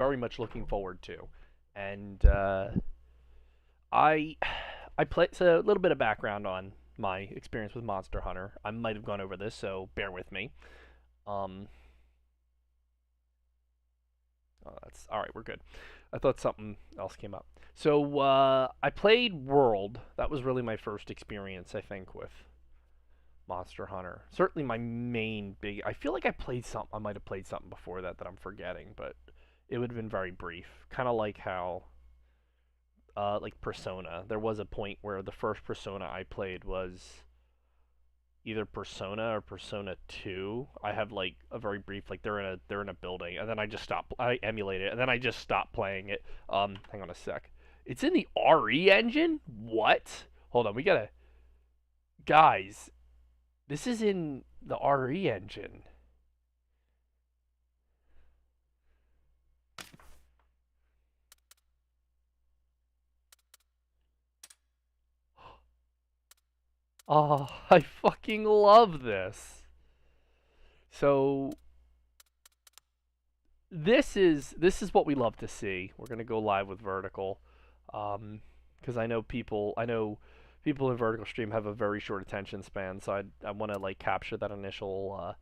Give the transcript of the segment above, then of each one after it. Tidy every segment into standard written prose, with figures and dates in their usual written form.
very much looking forward to. And I I play so a little bit of background on my experience with Monster Hunter. I might have gone over this, so bear with me. Um, oh, that's all right. We're good. I thought something else came up. So I played World. That was really my first experience, I think, with Monster Hunter. Certainly my main big. I feel like I played something. I might have played something before that I'm forgetting, but it would have been very brief. Kind of like how like Persona. There was a point where the first Persona I played was either Persona or Persona 2. I have like a very brief like they're in a building and then I just stopped I emulate it and then I just stopped playing it. Hang on a sec. It's in the RE engine? What? Hold on, we got to guys, this is in the RE engine. Oh, I fucking love this. So this is what we love to see. We're gonna go live with Vertical, because I know people in Vertical Stream have a very short attention span, so I want to like capture that initial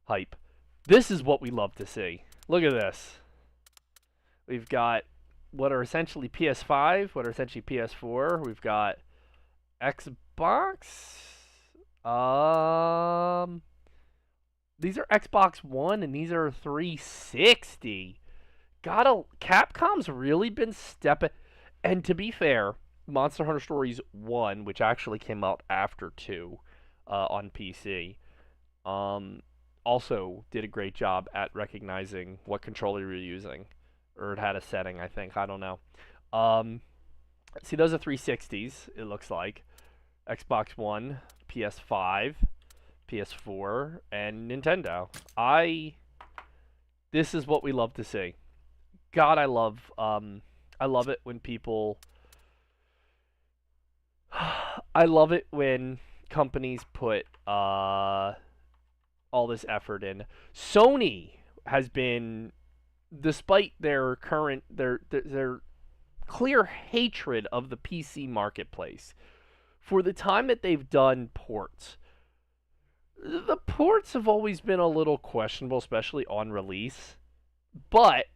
hype. This is what we love to see. Look at this. We've got what are essentially PS5, what are essentially PS4. We've got Xbox. Um, these are Xbox One and these are 360. Gotta Capcom's really been stepping. And to be fair, Monster Hunter Stories 1, which actually came out after 2 on PC, um, also did a great job at recognizing what controller you were using. Or it had a setting, I think. I don't know. Um, see, those are 360s, it looks like. Xbox One, PS5, PS4, and Nintendo. This is what we love to see. God, I love it when people I love it when companies put all this effort in. Sony has been, despite their clear hatred of the PC marketplace, for the time that they've done ports, the ports have always been a little questionable, especially on release. But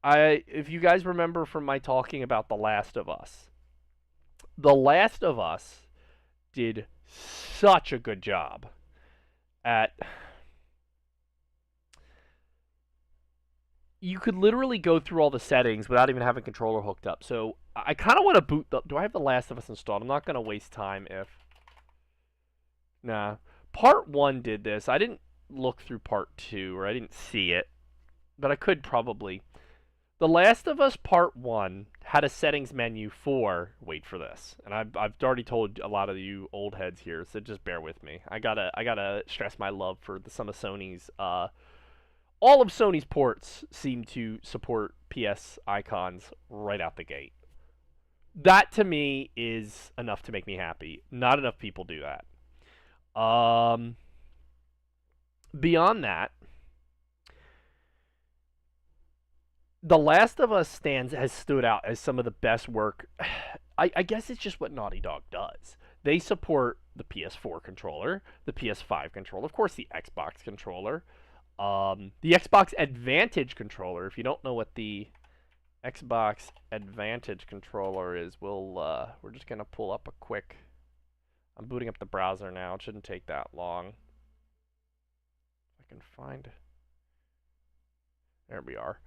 if you guys remember from my talking about The Last of Us, The Last of Us did such a good job at. You could literally go through all the settings without even having a controller hooked up. So I kind of want to boot the. Do I have The Last of Us installed? I'm not going to waste time if. Nah. Part 1 did this. I didn't look through Part 2, or I didn't see it. But I could probably. The Last of Us Part 1 had a settings menu for, wait for this, and I've already told a lot of you old heads here, so just bear with me. I gotta stress my love for some of Sony's, all of Sony's ports seem to support PS icons right out the gate. That to me is enough to make me happy. Not enough people do that. Um, Beyond that, The Last of Us has stood out as some of the best work. I guess it's just what Naughty Dog does. They support the PS4 controller, the PS5 controller, of course the Xbox controller, the Xbox Advantage controller. If you don't know what the Xbox Advantage controller is, we're just gonna pull up a quick. I'm booting up the browser now. It shouldn't take that long. If I can find. There we are.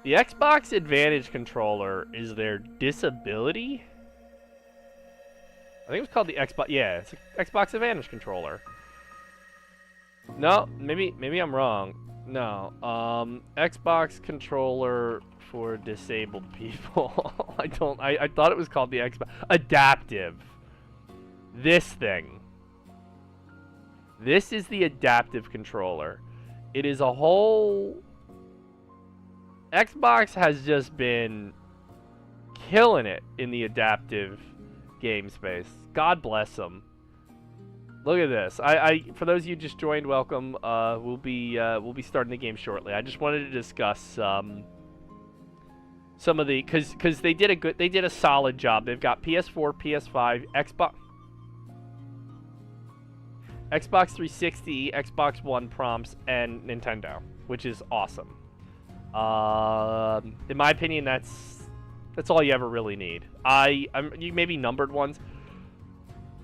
The Xbox Advantage controller is their disability. I think it was called the Xbox. Yeah, it's an Xbox Advantage controller. No, maybe I'm wrong. No, Xbox controller for disabled people. I thought it was called the Xbox Adaptive. This thing. This is the adaptive controller. It is a whole. Xbox has just been killing it in the adaptive game space. God bless them. Look at this. I for those of you just joined, welcome. We'll be starting the game shortly. I just wanted to discuss some of the because they did a solid job. They've got PS4, PS5, Xbox 360, Xbox One prompts, and Nintendo, which is awesome. In my opinion, that's all you ever really need. You maybe numbered ones,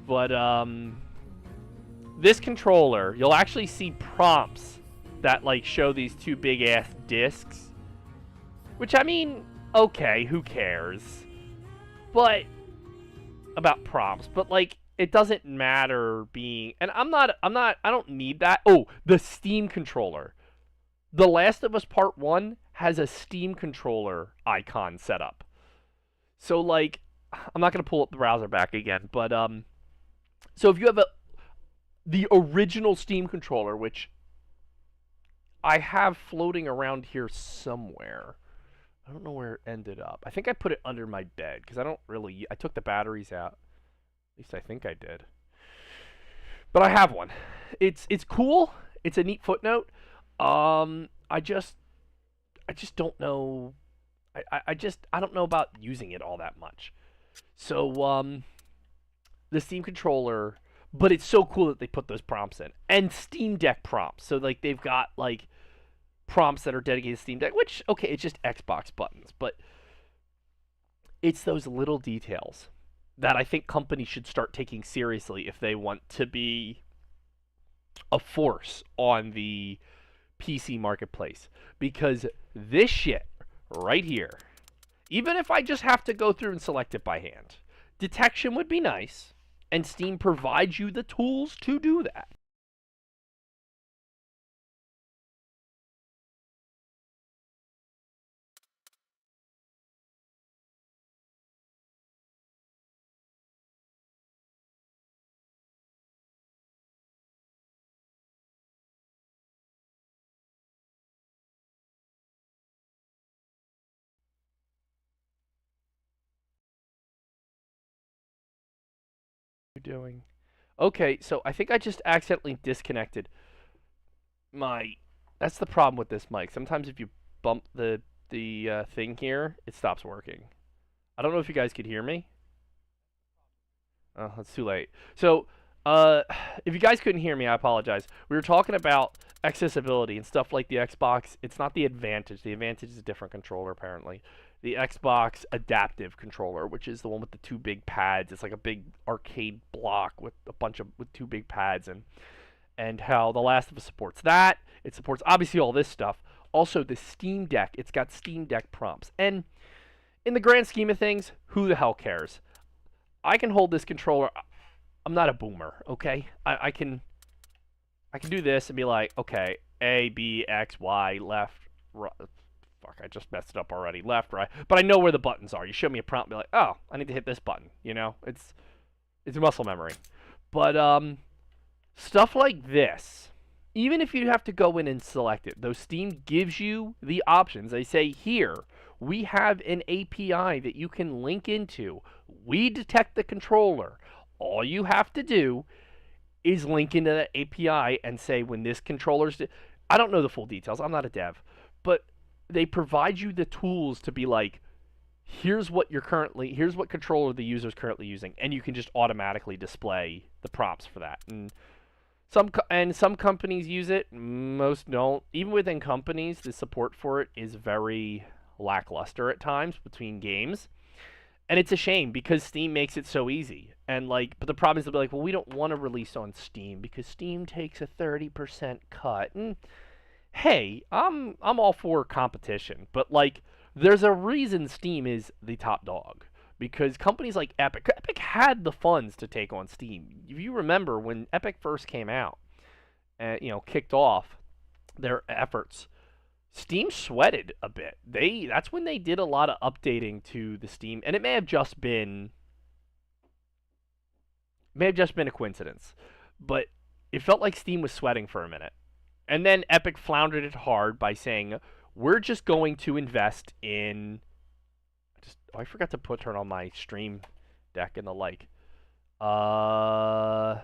but this controller, you'll actually see prompts that like show these two big ass discs, which I mean, okay, who cares? But about prompts, but like it doesn't matter being, and I don't need that. Oh, the Steam controller. The Last of Us Part 1 has a Steam controller icon set up. So like, I'm not going to pull up the browser back again, but so if you have the original Steam controller, which I have floating around here somewhere. I don't know where it ended up. I think I put it under my bed because I took the batteries out. At least I think I did. But I have one. It's cool. It's a neat footnote. I just don't know. I don't know about using it all that much. So the Steam controller, but it's so cool that they put those prompts in, and Steam Deck prompts. So like they've got like prompts that are dedicated to Steam Deck, which okay, it's just Xbox buttons, but it's those little details that I think companies should start taking seriously if they want to be a force on the PC marketplace. Because this shit right here, even if I just have to go through and select it by hand, detection would be nice, and Steam provides you the tools to do that. Doing okay, so I think I just accidentally disconnected my that's the problem with this mic. Sometimes if you bump the thing here, it stops working. I don't know if you guys could hear me. Oh, it's too late. So if you guys couldn't hear me, I apologize. We were talking about accessibility and stuff like the Xbox. It's not the Advantage. The Advantage is a different controller apparently. The Xbox Adaptive controller, which is the one with the two big pads. It's like a big arcade block with two big pads, and how The Last of Us supports that. It supports obviously all this stuff. Also the Steam Deck. It's got Steam Deck prompts. And in the grand scheme of things, who the hell cares? I can hold this controller. I'm not a boomer, okay? I can do this and be like, okay, A, B, X, Y, left, right. Fuck, I just messed it up already. Left, right. But I know where the buttons are. You show me a prompt, be like, oh, I need to hit this button. You know, it's muscle memory. But stuff like this, even if you have to go in and select it, though Steam gives you the options. They say here, we have an API that you can link into. We detect the controller. All you have to do is link into that API and say when this controller's... I don't know the full details. I'm not a dev. But they provide you the tools to be like, here's what controller the user's currently using, and you can just automatically display the prompts for that. And some companies use it, most don't. Even within companies, the support for it is very lackluster at times between games. And it's a shame because Steam makes it so easy. And like, but the problem is they'll be like, well, we don't want to release on Steam because Steam takes a 30% cut. And hey, I'm all for competition, but like, there's a reason Steam is the top dog. Because companies like Epic had the funds to take on Steam. If you remember when Epic first came out, and kicked off their efforts, Steam sweated a bit. That's when they did a lot of updating to the Steam, and it may have just been a coincidence, but it felt like Steam was sweating for a minute. And then Epic floundered it hard by saying, we're just going to invest in... I forgot to turn on my stream deck and the like. So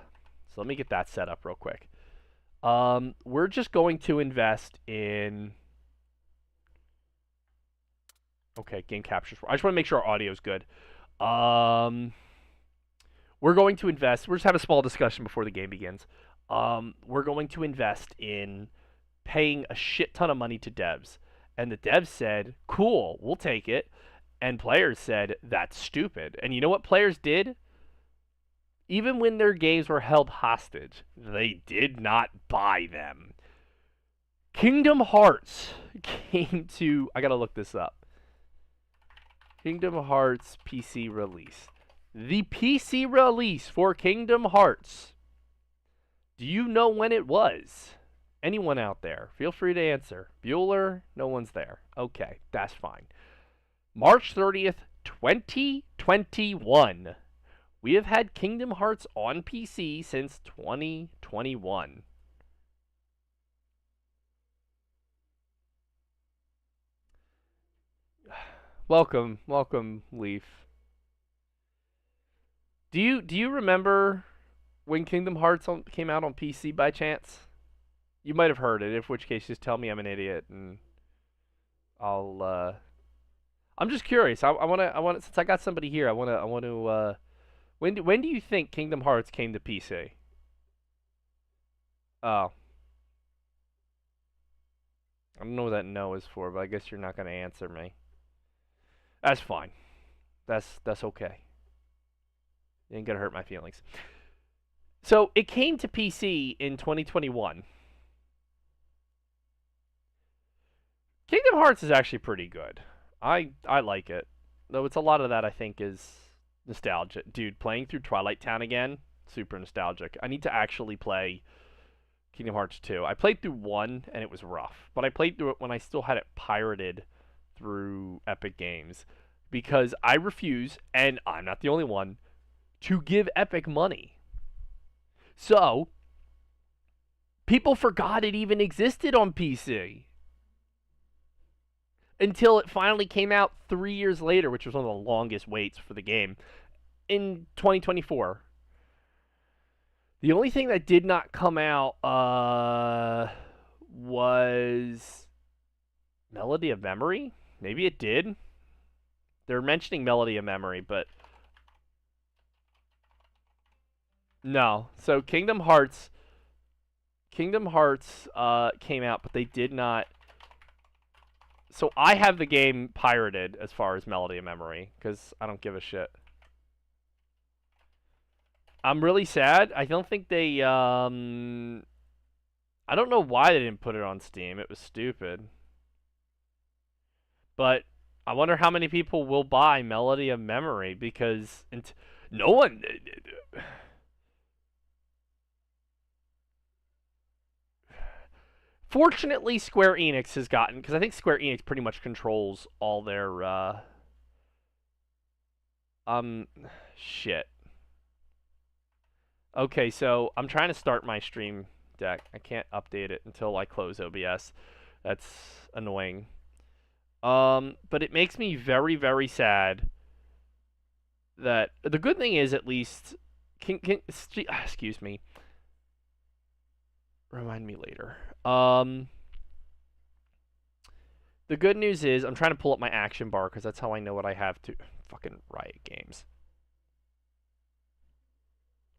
So let me get that set up real quick. We're just going to invest in... Okay, game captures. I just want to make sure our audio is good. We're going to invest. We're just having a small discussion before the game begins. We're going to invest in paying a shit ton of money to devs. And the devs said, cool, we'll take it. And players said, that's stupid. And you know what players did? Even when their games were held hostage, they did not buy them. Kingdom Hearts came to... I gotta look this up. Kingdom Hearts PC release. The PC release for Kingdom Hearts. Do you know when it was? Anyone out there? Feel free to answer. Bueller? No one's there. Okay, that's fine. March 30th, 2021. We have had Kingdom Hearts on PC since 2021. Welcome, Leaf. Do you remember when Kingdom Hearts came out on PC by chance? You might have heard it, in which case just tell me I'm an idiot and I'll I'm just curious. I want to since I got somebody here, I want to when do you think Kingdom Hearts came to PC? Oh. I don't know what that no is for, but I guess you're not going to answer me. That's fine. That's okay. It ain't gonna hurt my feelings. So it came to PC in 2021. Kingdom Hearts is actually pretty good. I like it. Though it's a lot of that I think is nostalgia. Dude, playing through Twilight Town again, super nostalgic. I need to actually play Kingdom Hearts 2. I played through 1 and it was rough. But I played through it when I still had it pirated through Epic Games. Because I refuse, and I'm not the only one, to give Epic money. So, people forgot it even existed on PC. Until it finally came out 3 years later, which was one of the longest waits for the game, in 2024. The only thing that did not come out was Melody of Memory. Maybe it did. They're mentioning Melody of Memory, but no. So Kingdom Hearts came out, but they did not. So I have the game pirated as far as Melody of Memory because I don't give a shit. I'm really sad. I don't think they I don't know why they didn't put it on Steam. It was stupid. But I wonder how many people will buy Melody of Memory because no one. Fortunately, Square Enix has gotten, because I think Square Enix pretty much controls all their shit. Okay, so I'm trying to start my stream deck. I can't update it until I close OBS. That's annoying. But it makes me very, very sad that the good thing is at least excuse me. Remind me later. The good news is I'm trying to pull up my action bar because that's how I know what I have to fucking Riot Games.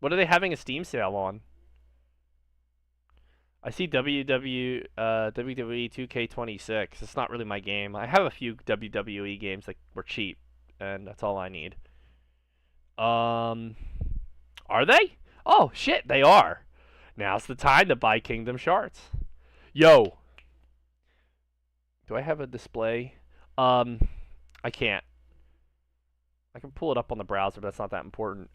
What are they having a Steam sale on? I see WWE 2K26. It's not really my game. I have a few WWE games that were cheap, and that's all I need. Are they? Oh, shit, they are. Now's the time to buy Kingdom Hearts. Yo. Do I have a display? I can't. I can pull it up on the browser, but that's not that important.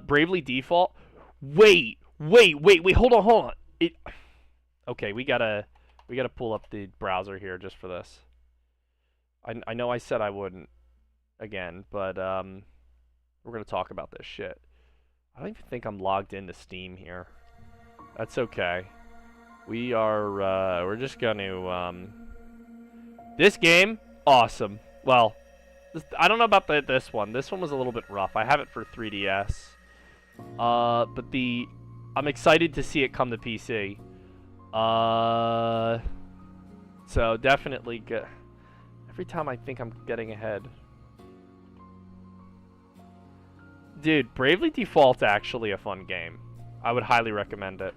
Bravely Default. Wait. Hold on. Okay, we gotta pull up the browser here just for this. I know I said I wouldn't again, but we're gonna talk about this shit. I don't even think I'm logged into Steam here. That's okay. We're just gonna this game, awesome. Well, I don't know about this one. This one was a little bit rough. I have it for 3DS. But the I'm excited to see it come to PC. So definitely get. Every time I think I'm getting ahead. Dude, Bravely Default's actually a fun game. I would highly recommend it.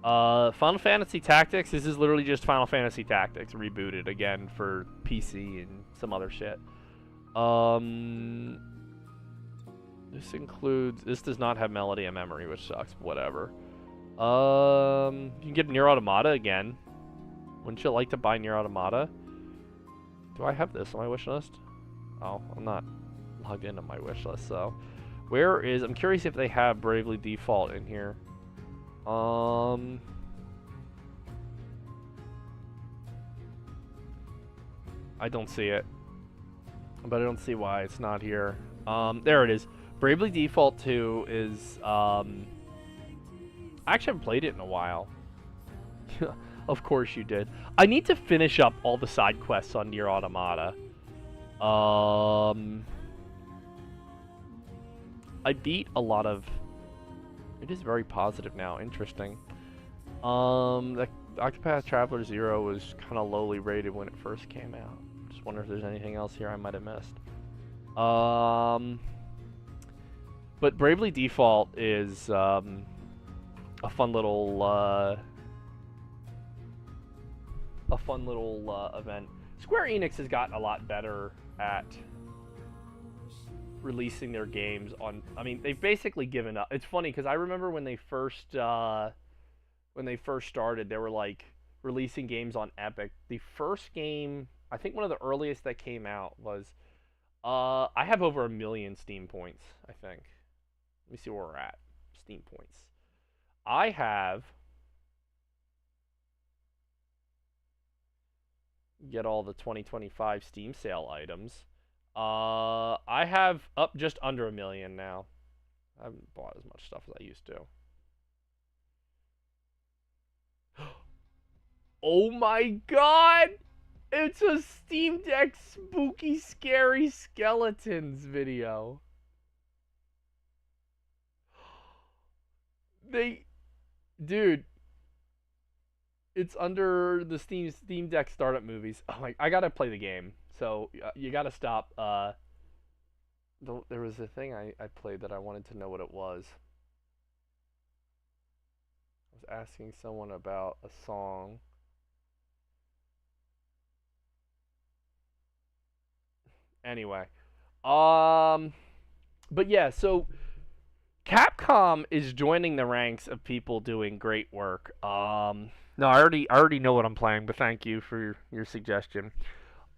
Final Fantasy Tactics. This is literally just Final Fantasy Tactics rebooted again for PC and some other shit. This includes. This does not have Melody and Memory, which sucks. Whatever. You can get Nier Automata again. Wouldn't you like to buy Nier Automata? Do I have this on my wish list? Oh, I'm not logged into my wish list, so. Where is... I'm curious if they have Bravely Default in here. I don't see it. But I don't see why it's not here. There it is. Bravely Default 2 is, I actually haven't played it in a while. Of course you did. I need to finish up all the side quests on Nier Automata. I beat a lot of... It is very positive now. Interesting. The Octopath Traveler 0 was kind of lowly rated when it first came out. Just wonder if there's anything else here I might have missed. But Bravely Default is a fun little event. Square Enix has gotten a lot better at releasing their games on. I mean, they've basically given up. It's funny because I remember when they first started, they were like releasing games on Epic. The first game, I think one of the earliest that came out was. I have over 1 million Steam points. I think. Let me see where we're at. Steam points. I have. Get all the 2025 Steam sale items. I have up just under 1 million now. I haven't bought as much stuff as I used to. Oh my god! It's a Steam Deck spooky scary skeletons video. Dude. It's under the Steam Deck startup movies. Oh my, I gotta play the game. So you gotta stop. There was a thing I played that I wanted to know what it was. I was asking someone about a song. Anyway, but yeah, so Capcom is joining the ranks of people doing great work. No, I already know what I'm playing, but thank you for your suggestion.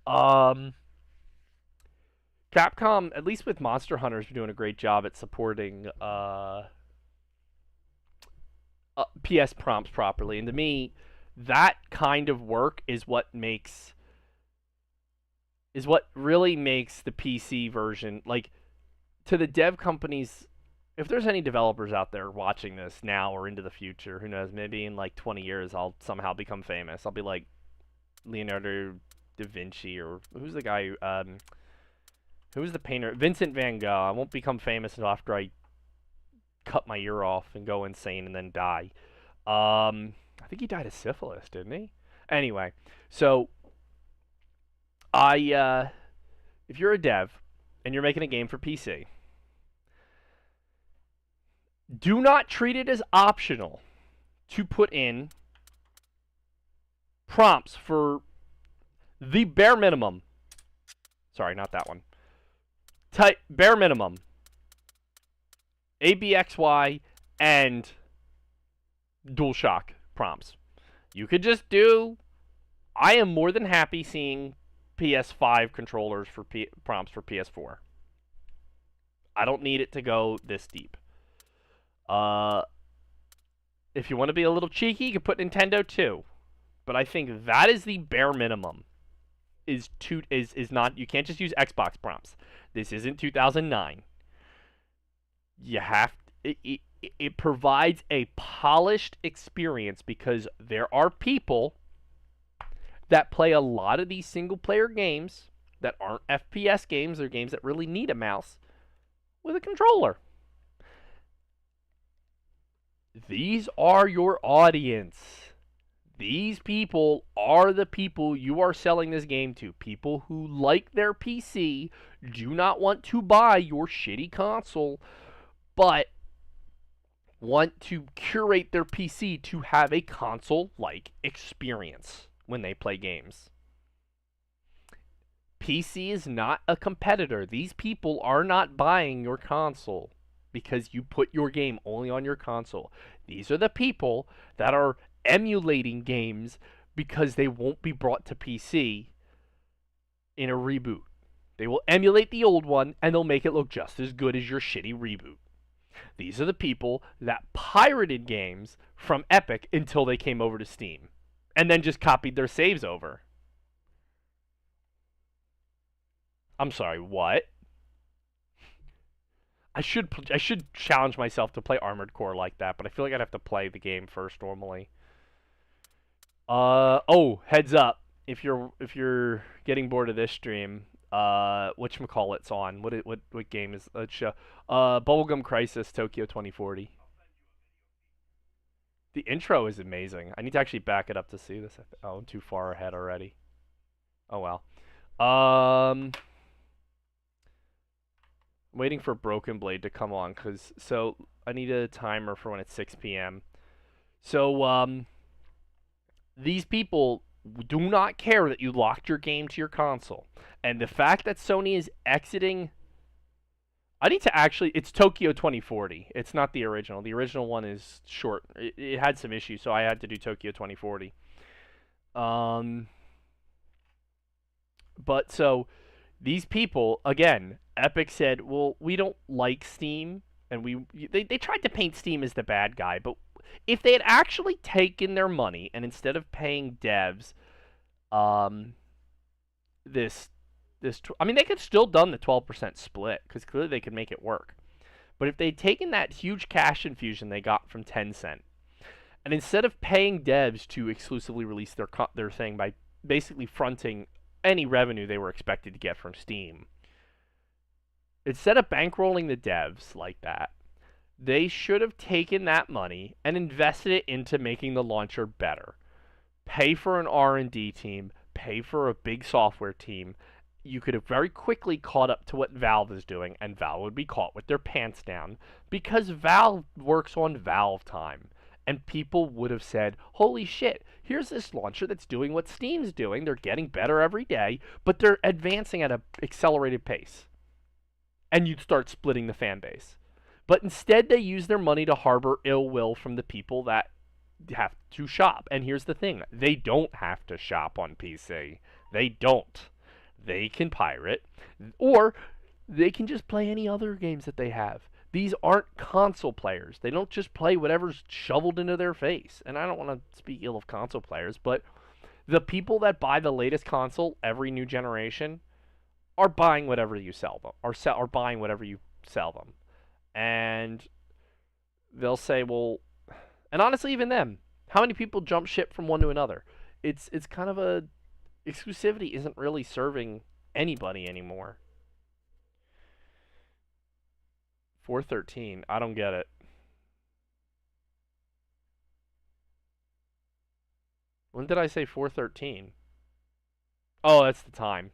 Capcom, at least with Monster Hunter, is doing a great job at supporting PS prompts properly, and to me, that kind of work is what really makes the PC version, like, to the dev companies. If there's any developers out there watching this now or into the future, who knows, maybe in like 20 years I'll somehow become famous. I'll be like Leonardo da Vinci, or who's the guy who's the painter? Vincent van Gogh. I won't become famous until after I cut my ear off and go insane and then die. I think he died of syphilis, didn't he? Anyway, so if you're a dev and you're making a game for PC, do not treat it as optional to put in prompts for the bare minimum. Sorry, not that one. Type bare minimum. ABXY and DualShock prompts. You could just do. I am more than happy seeing PS5 controllers for prompts for PS4. I don't need it to go this deep. If you want to be a little cheeky, you can put Nintendo too. But I think that is the bare minimum. Is not, you can't just use Xbox prompts. This isn't 2009. You have it provides a polished experience because there are people that play a lot of these single player games that aren't FPS games or games that really need a mouse with a controller. These are your audience. These people are the people you are selling this game to. People who like their PC, do not want to buy your shitty console, but want to curate their PC to have a console-like experience when they play games. PC is not a competitor. These people are not buying your console because you put your game only on your console. These are the people that are emulating games because they won't be brought to PC in a reboot. They will emulate the old one and they'll make it look just as good as your shitty reboot. These are the people that pirated games from Epic until they came over to Steam and then just copied their saves over. I'm sorry, what? I should challenge myself to play Armored Core like that, but I feel like I'd have to play the game first normally. Oh, heads up. If you're getting bored of this stream, whatchamacallit's on. What game is show? Bubblegum Crisis Tokyo 2040. The intro is amazing. I need to actually back it up to see this. Oh, I'm too far ahead already. Oh well. I'm waiting for Broken Blade to come on so I need a timer for when it's 6 p.m. So these people do not care that you locked your game to your console. And the fact that Sony is exiting. I need to actually. It's Tokyo 2040. It's not the original. The original one is short. It had some issues, so I had to do Tokyo 2040. But so these people, again, Epic said, well, we don't like Steam. And they tried to paint Steam as the bad guy. But if they had actually taken their money and instead of paying devs this I mean, they could still done the 12% split because clearly they could make it work. But if they'd taken that huge cash infusion they got from Tencent, and instead of paying devs to exclusively release their thing by basically fronting any revenue they were expected to get from Steam, instead of bankrolling the devs like that, they should have taken that money and invested it into making the launcher better. Pay for an R&D team, pay for a big software team. You could have very quickly caught up to what Valve is doing, and Valve would be caught with their pants down because Valve works on Valve time. And people would have said, holy shit, here's this launcher that's doing what Steam's doing. They're getting better every day, but they're advancing at an accelerated pace. And you'd start splitting the fan base. But instead, they use their money to harbor ill will from the people that have to shop. And here's the thing, they don't have to shop on PC. They don't. They can pirate, or they can just play any other games that they have. These aren't console players. They don't just play whatever's shoveled into their face. And I don't want to speak ill of console players, but the people that buy the latest console every new generation are buying whatever you sell them, or buying whatever you sell them. And they'll say, well, and honestly, even them, how many people jump ship from one to another? It's kind of a exclusivity isn't really serving anybody anymore. 413. I don't get it. When did I say 413? Oh, that's the time.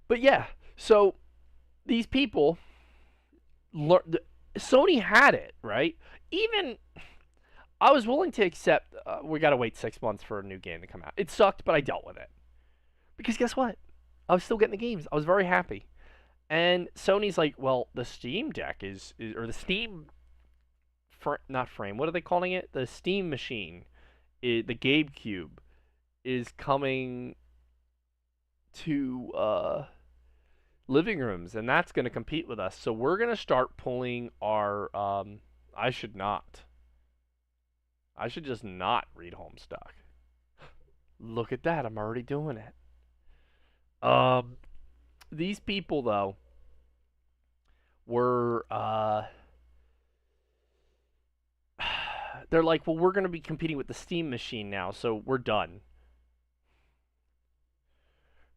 But yeah, so these people, Sony had it, right? Even I was willing to accept we got to wait 6 months for a new game to come out. It sucked, but I dealt with it. Because guess what? I was still getting the games. I was very happy. And Sony's like, well, the Steam Deck is or the Steam, not frame, what are they calling it? The Steam Machine, the GameCube, is coming to living rooms, and that's going to compete with us. So we're going to start pulling our, I should just not read Homestuck. Look at that, I'm already doing it. These people, though, were, they're like, well, we're going to be competing with the Steam Machine now, so we're done.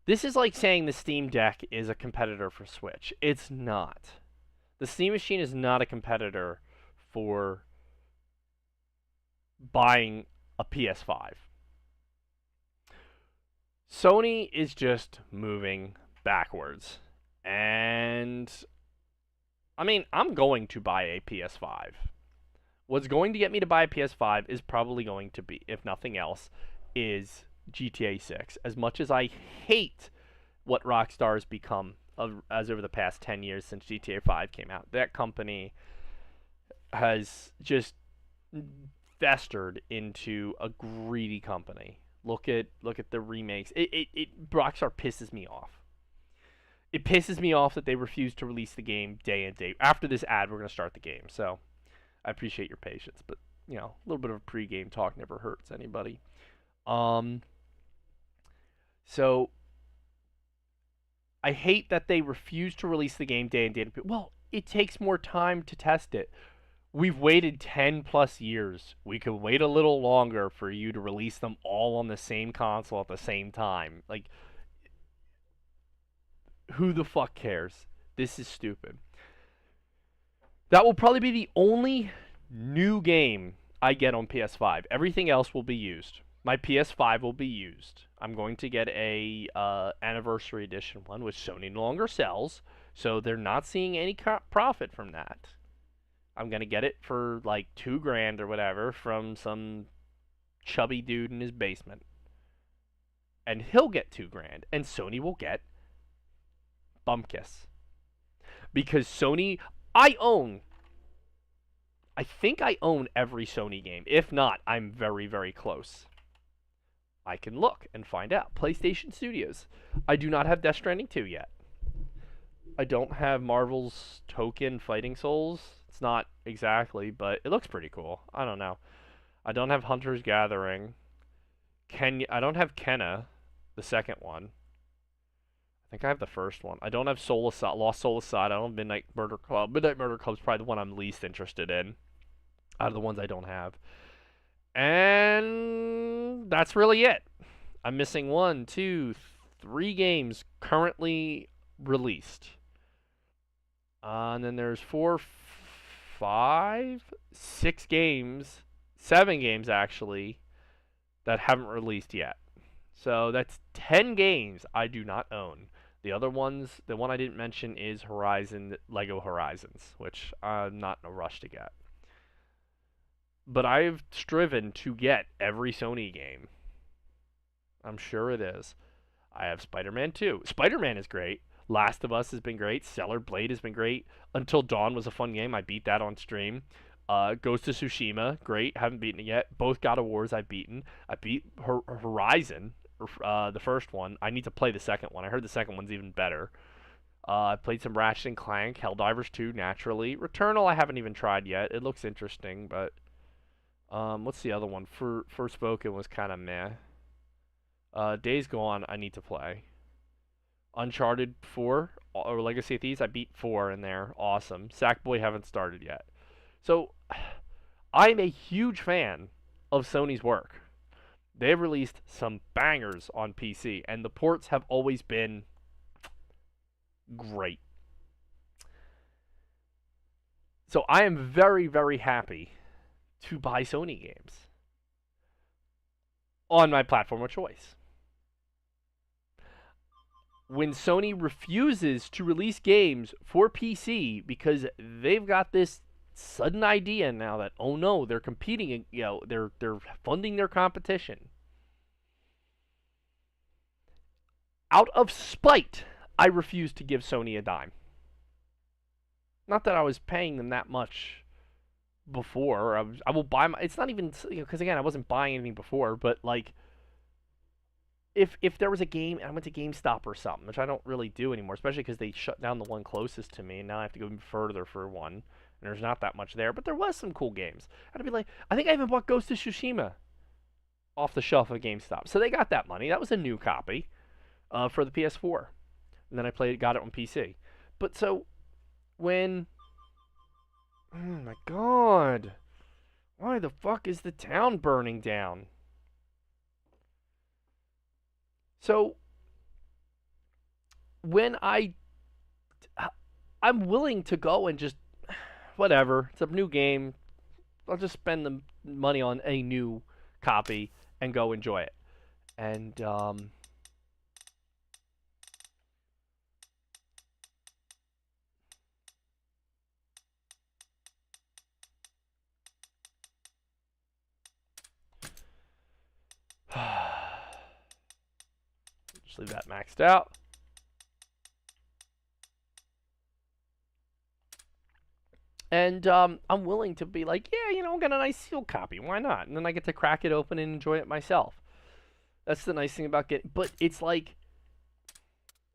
This is like saying the Steam Deck is a competitor for Switch. It's not. The Steam Machine is not a competitor for buying a PS5. Sony is just moving backwards. And I mean, I'm going to buy a PS5. What's going to get me to buy a PS5 is probably going to be, if nothing else, is GTA 6. As much as I hate what Rockstar has become as over the past 10 years since GTA 5 came out, that company has just festered into a greedy company. Look at the remakes. Rockstar pisses me off. It pisses me off that they refuse to release the game day and day. After this ad, we're going to start the game. So I appreciate your patience, but you know, a little bit of a pre-game talk never hurts anybody. So I hate that they refuse to release the game day and day. Well, it takes more time to test it. We've waited 10 plus years. We could wait a little longer for you to release them all on the same console at the same time. Like, who the fuck cares? This is stupid. That will probably be the only new game I get on PS5. Everything else will be used. My PS5 will be used. I'm going to get a anniversary edition one, which Sony no longer sells, so they're not seeing any profit from that. I'm going to get it for like $2,000 or whatever from some chubby dude in his basement. And he'll get $2,000, and Sony will get Bumkiss. Because Sony, I think I own every Sony game. If not, I'm very, very close. I can look and find out. PlayStation Studios. I do not have Death Stranding 2 yet. I don't have Marvel's Token Fighting Souls. It's not exactly, but it looks pretty cool. I don't know. I don't have Hunter's Gathering. I don't have Kenna, the second one. I think I have the first one. I don't have Lost Soul Aside. I don't have Midnight Murder Club. Midnight Murder Club is probably the one I'm least interested in out of the ones I don't have. And that's really it. I'm missing 1, 2, 3 games currently released. And then there's 4, 5, 6 games, 7 games actually, that haven't released yet. So that's 10 games I do not own. The other ones, the one I didn't mention is Lego Horizons, which I'm not in a rush to get. But I've striven to get every Sony game. I'm sure it is. I have Spider-Man 2. Spider-Man is great. Last of Us has been great. Stellar Blade has been great. Until Dawn was a fun game. I beat that on stream. Ghost of Tsushima, great. Haven't beaten it yet. Both God of Wars I've beaten. I beat Horizon, the first one. I need to play the second one. I heard the second one's even better. I played some Ratchet and Clank. Helldivers 2, naturally. Returnal I haven't even tried yet. It looks interesting, but... what's the other one? Forspoken was kind of meh. Days Gone I need to play. Uncharted 4, or Legacy of Thieves, I beat 4 in there. Awesome. Sackboy haven't started yet. So, I'm a huge fan of Sony's work. They've released some bangers on PC, and the ports have always been great. So I am very, very happy to buy Sony games on my platform of choice. When Sony refuses to release games for PC because they've got this sudden idea now that, oh no, they're competing, they're funding their competition. Out of spite, I refuse to give Sony a dime. Not that I was paying them that much before. I will buy it's not even, because again, I wasn't buying anything before, but like, if there was a game and I went to GameStop or something, which I don't really do anymore, especially because they shut down the one closest to me, and now I have to go even further for one, and there's not that much there, but there was some cool games. I'd be like, I think I even bought Ghost of Tsushima off the shelf at GameStop. So they got that money. That was a new copy for the PS4. And then I got it on PC. But so, when... Oh my god. Why the fuck is the town burning down? So, when I'm willing to go and just, whatever, it's a new game, I'll just spend the money on a new copy and go enjoy it. And just leave that maxed out. And I'm willing to be like, yeah, you know, get a nice sealed copy. Why not? And then I get to crack it open and enjoy it myself. That's the nice thing about getting. But it's like,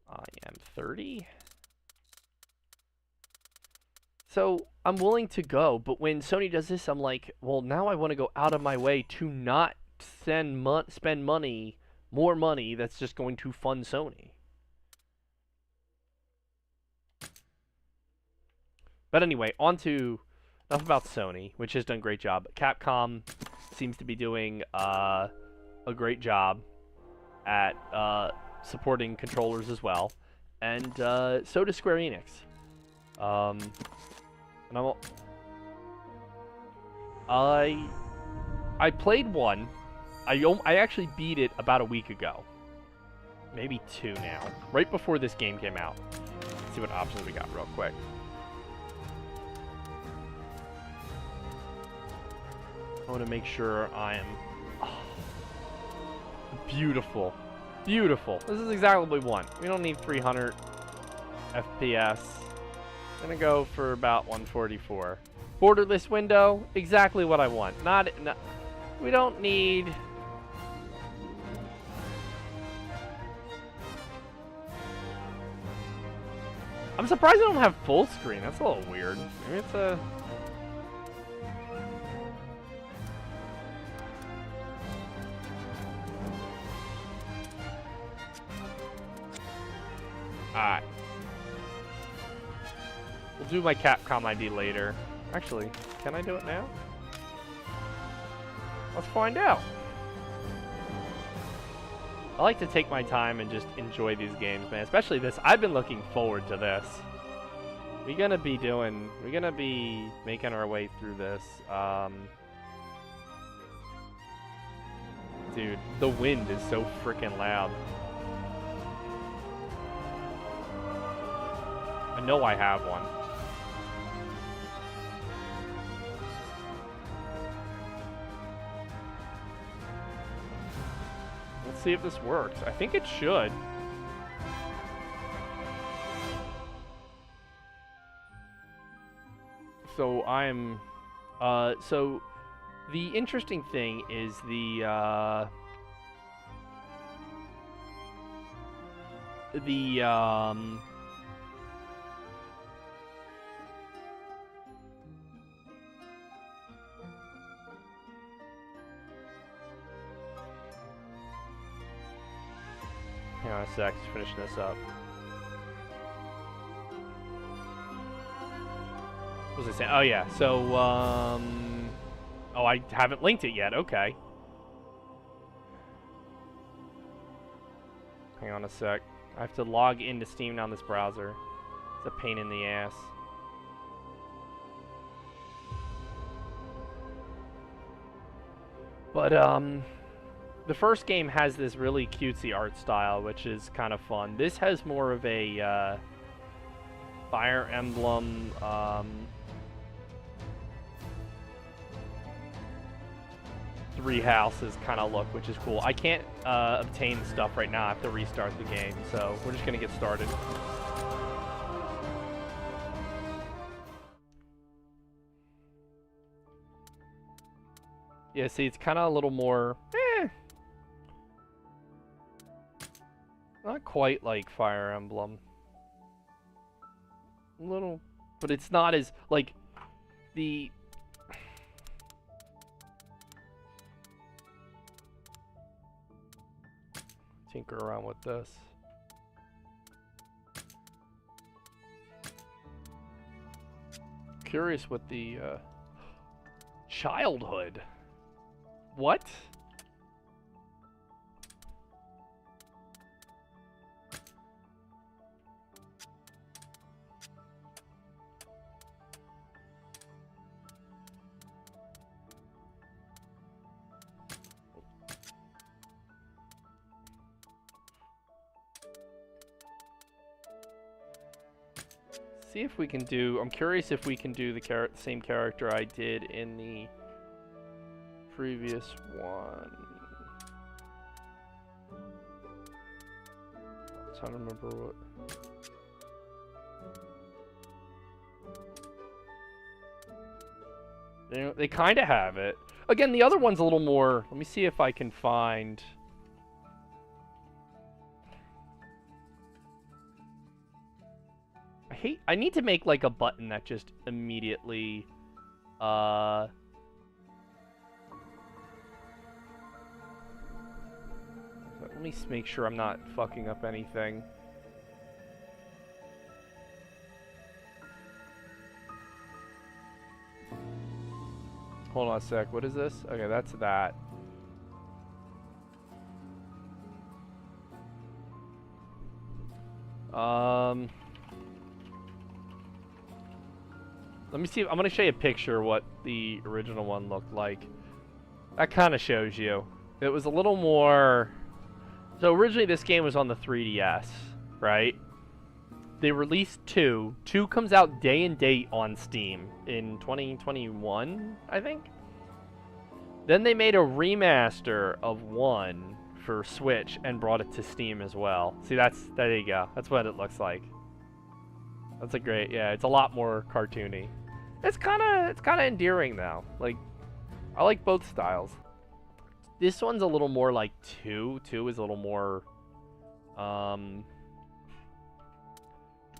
I am 30. So I'm willing to go. But when Sony does this, I'm like, well, now I want to go out of my way to not spend money, more money that's just going to fund Sony. But anyway, on to enough about Sony, which has done a great job. Capcom seems to be doing a great job at supporting controllers as well, and so does Square Enix. And I played one. I actually beat it about a week ago, maybe 2 now, right before this game came out. Let's see what options we got real quick. I want to make sure I am... Oh, beautiful. Beautiful. This is exactly what we want. We don't need 300 FPS. I'm going to go for about 144. Borderless window, exactly what I want. Not we don't need... I'm surprised I don't have full screen. That's a little weird. Maybe it's a... Alright. We'll do my Capcom ID later. Actually, can I do it now? Let's find out. I like to take my time and just enjoy these games, man. Especially this. I've been looking forward to this. We're gonna be making our way through this. Dude, the wind is so freaking loud. I know I have one. Let's see if this works. I think it should. So I'm... so the interesting thing is the hang on a sec, just finishing this up. What was I saying? Oh yeah, so oh, I haven't linked it yet. Okay. Hang on a sec. I have to log into Steam on this browser. It's a pain in the ass. But the first game has this really cutesy art style, which is kind of fun. This has more of a Fire Emblem Three Houses kind of look, which is cool. I can't obtain stuff right now. I have to restart the game, so we're just gonna get started. Yeah, see, it's kind of a little more, not quite like Fire Emblem. A little, but it's not as, like, the... Tinker around with this. Curious what the, childhood. What? see if we can do. I'm curious if we can do the same character I did in the previous one. I'm trying to remember what. You know, they kind of have it. Again, the other one's a little more. Let me see if I can find. I need to make like a button that just immediately let me make sure I'm not fucking up anything. Hold on a sec. What is this? Okay, that's that. Let me see. I'm gonna show you a picture of what the original one looked like. That kind of shows you. It was a little more. So originally this game was on the 3DS, right? They released 2. 2 comes out day and date on Steam in 2021, I think. Then they made a remaster of 1 for Switch and brought it to Steam as well. See, there you go. That's what it looks like. That's a great, yeah. It's a lot more cartoony. It's kind of endearing though. Like, I like both styles. This one's a little more like 2. 2 is a little more.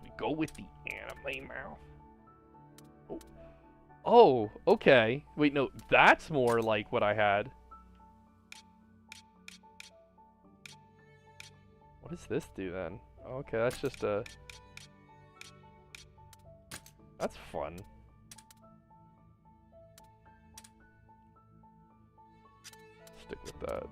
We go with the anime mouth. Oh, okay. Wait, no, that's more like what I had. What does this do then? Okay, that's just a. That's fun. Stick with that.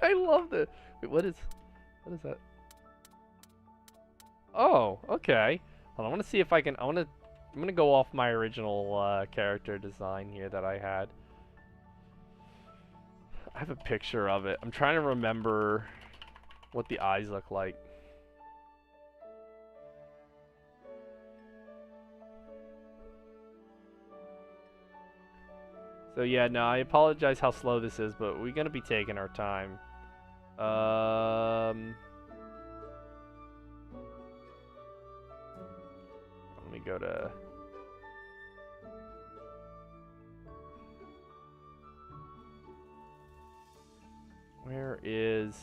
I love the. Wait, what is that? Oh, okay. Hold on, I want to see if I can. I'm gonna go off my original character design here that I had. I have a picture of it. I'm trying to remember what the eyes look like. So yeah, no, I apologize how slow this is, but we're gonna be taking our time. Let me go to. Where is...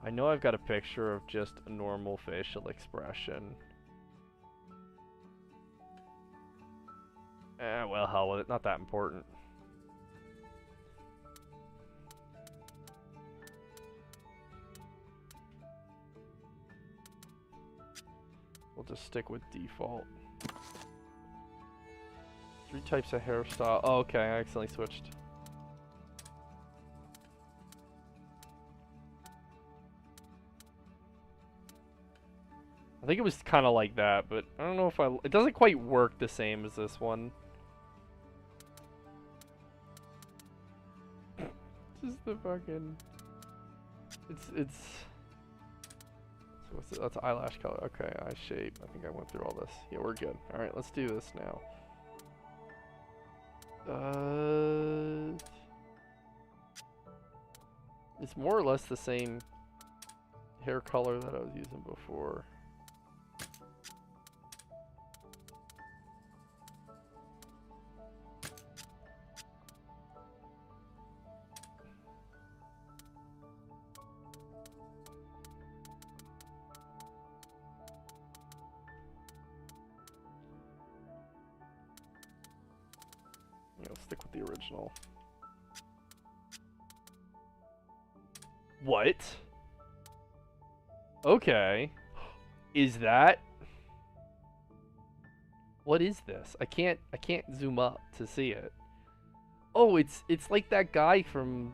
I know I've got a picture of just a normal facial expression. Well, hell with it. Not that important. We'll just stick with default. 3 types of hairstyle. Oh, okay, I accidentally switched. I think it was kind of like that, but I don't know if it doesn't quite work the same as this one. Just the fucking... It's... So what's it? That's eyelash color. Okay, eye shape. I think I went through all this. Yeah, we're good. Alright, let's do this now. It's more or less the same hair color that I was using before. Stick with the original. What? Okay. Is that... What is this? I can't zoom up to see it. Oh, it's like that guy from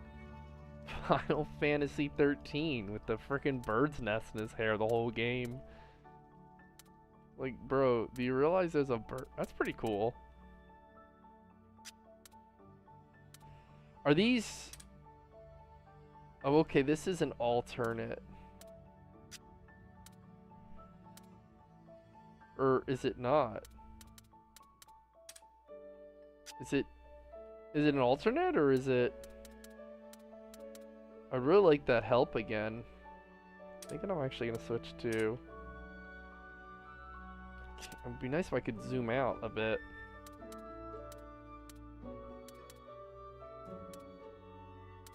Final Fantasy 13 with the frickin' bird's nest in his hair the whole game. Like, bro, do you realize there's a bird? That's pretty cool. Are these... Oh, okay, this is an alternate. Or is it not? Is it an alternate or is it... I'd really like that help again. I think I'm actually gonna switch to... It'd be nice if I could zoom out a bit.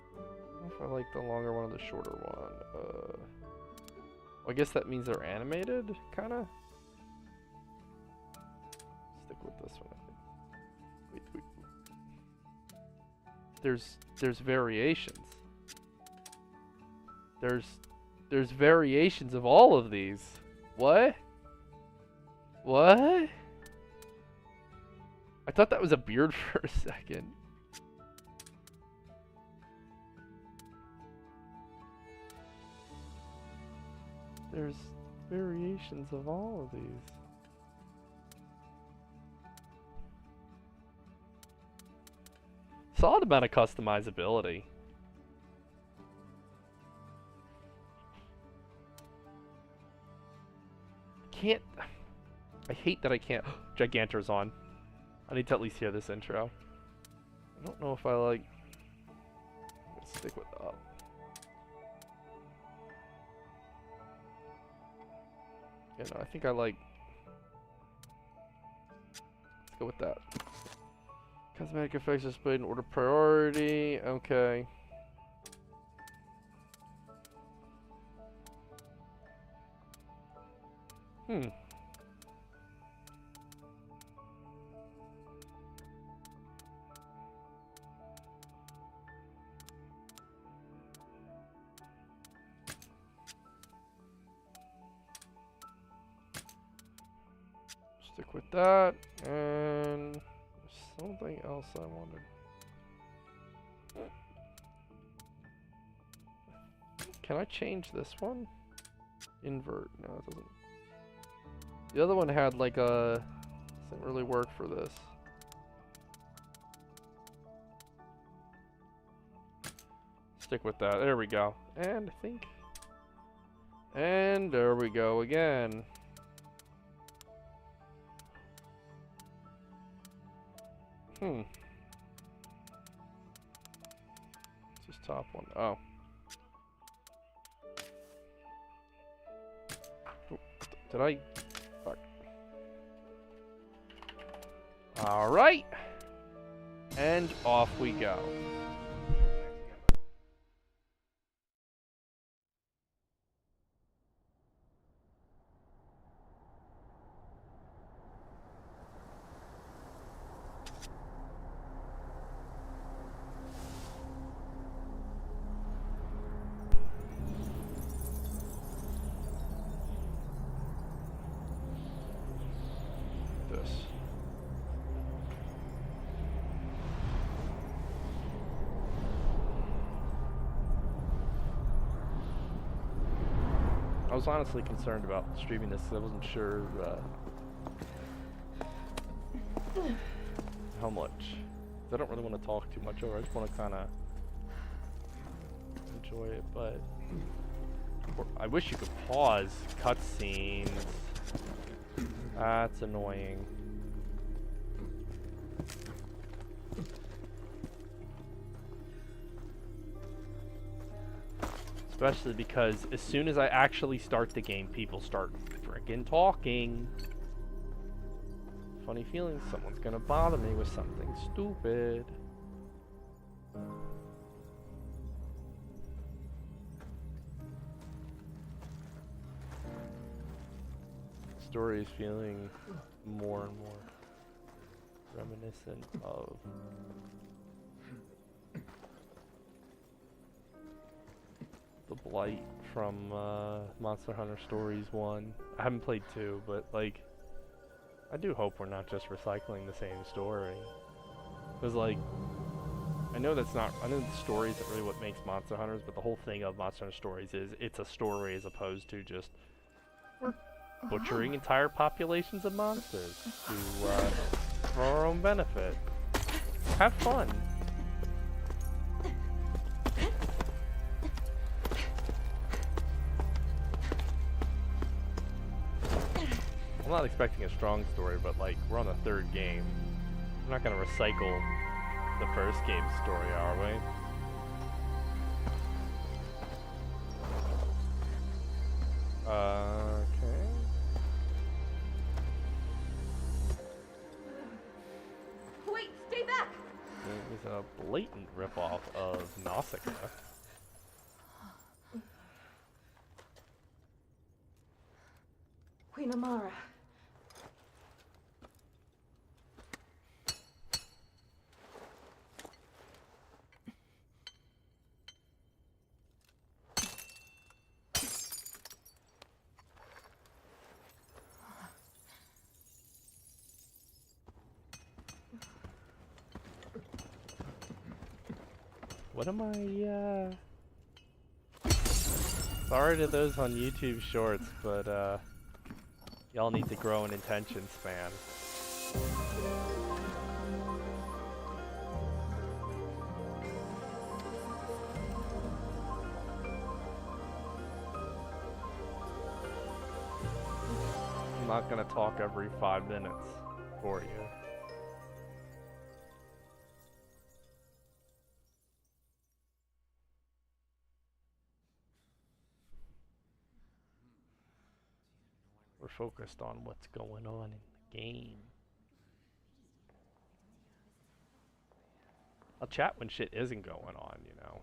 I don't know if I like the longer one or the shorter one. Well, I guess that means they're animated, kinda. Stick with this one, I think. Wait. There's variations. There's variations of all of these. What? What? I thought that was a beard for a second. There's variations of all of these. Solid amount of customizability. I hate that I can't. Gigantor's on. I need to at least hear this intro. I don't know if I like. Let's stick with up. Yeah, no, I think I like. Let's go with that. Cosmetic effects displayed in order priority. Okay. Stick with that, and there's something else I wanted. Can I change this one? Invert. No, it doesn't. The other one had like a... Doesn't really work for this. Stick with that. There we go. And I think... And there we go again. It's this top one. Oh. Did I? Fuck. Alright. And off we go. I was honestly concerned about streaming this because I wasn't sure how much. I don't really want to talk too much over. I just want to kind of enjoy it, but I wish you could pause cutscenes. That's annoying. Especially because as soon as I actually start the game, people start frickin' talking. Funny feeling someone's gonna bother me with something stupid. Story is feeling more and more reminiscent of the Blight from Monster Hunter Stories 1. I haven't played 2, but like, I do hope we're not just recycling the same story. Because like, I know the story isn't really what makes Monster Hunters, but the whole thing of Monster Hunter Stories is it's a story as opposed to just we're butchering entire populations of monsters for our own benefit. Have fun. I'm not expecting a strong story, but like we're on the third game. We're not gonna recycle the first game's story, are we? Okay. Wait, stay back! It was a blatant ripoff of Nausicaa. Queen Amara. What am I, Sorry to those on YouTube Shorts, but, y'all need to grow an attention span. I'm not gonna talk every 5 minutes for you. We're focused on what's going on in the game. I'll chat when shit isn't going on, you know.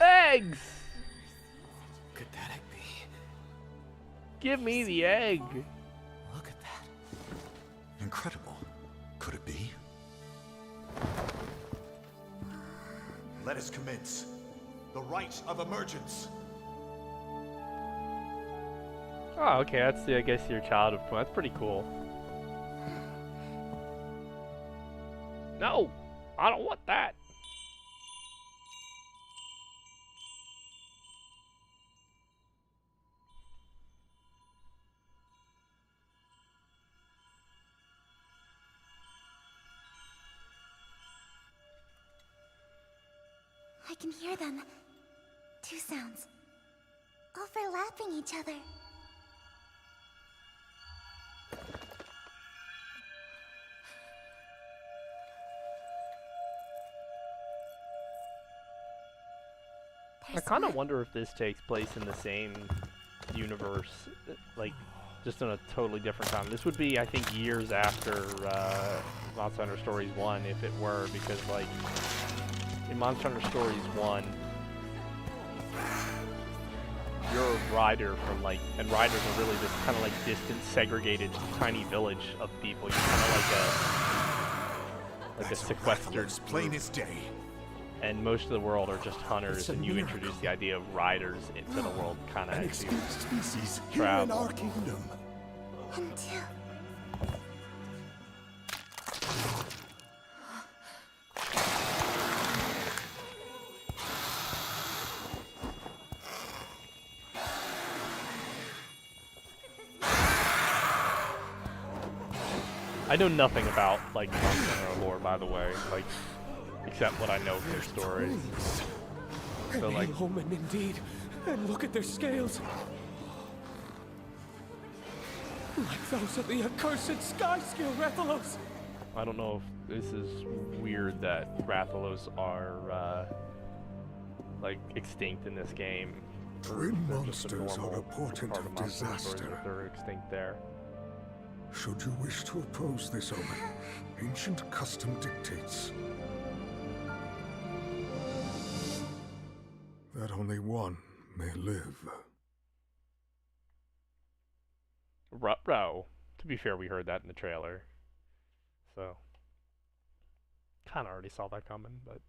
Eggs! Could that egg be? Give me the egg! Look at that. Incredible. Could it be? Let us commence. The rite of emergence. Oh, okay, that's the, I guess, your childhood point. That's pretty cool. No! I don't want that! I can hear them. 2 sounds. Overlapping each other. I kind of wonder if this takes place in the same universe, like, just in a totally different time. This would be, I think, years after Monster Hunter Stories 1, if it were, because, like, in Monster Hunter Stories 1, you're a rider from, like, and riders are really this kind of, like, distant, segregated, tiny village of people. You're kind of like a sequestered Plain group. as day. And most of the world are just hunters, and you introduce the idea of riders into the world, kind of An as you extinct species here in travel. our kingdom. And 2. I know nothing about, like, Monster Hunter lore, by the way, like, except what I know from stories. So, like, An omen indeed. And look at their scales. Like those of the accursed sky scale Rathalos. I don't know if this is weird that Rathalos are, like, extinct in this game. or Twin they're just a monsters are normal a portent part of Monster Hunter stories disaster. that they're extinct there. Should you wish to oppose this omen, ancient custom dictates that only one may live. Ruh-roh. To be fair, we heard that in the trailer. So, kind of already saw that coming, but...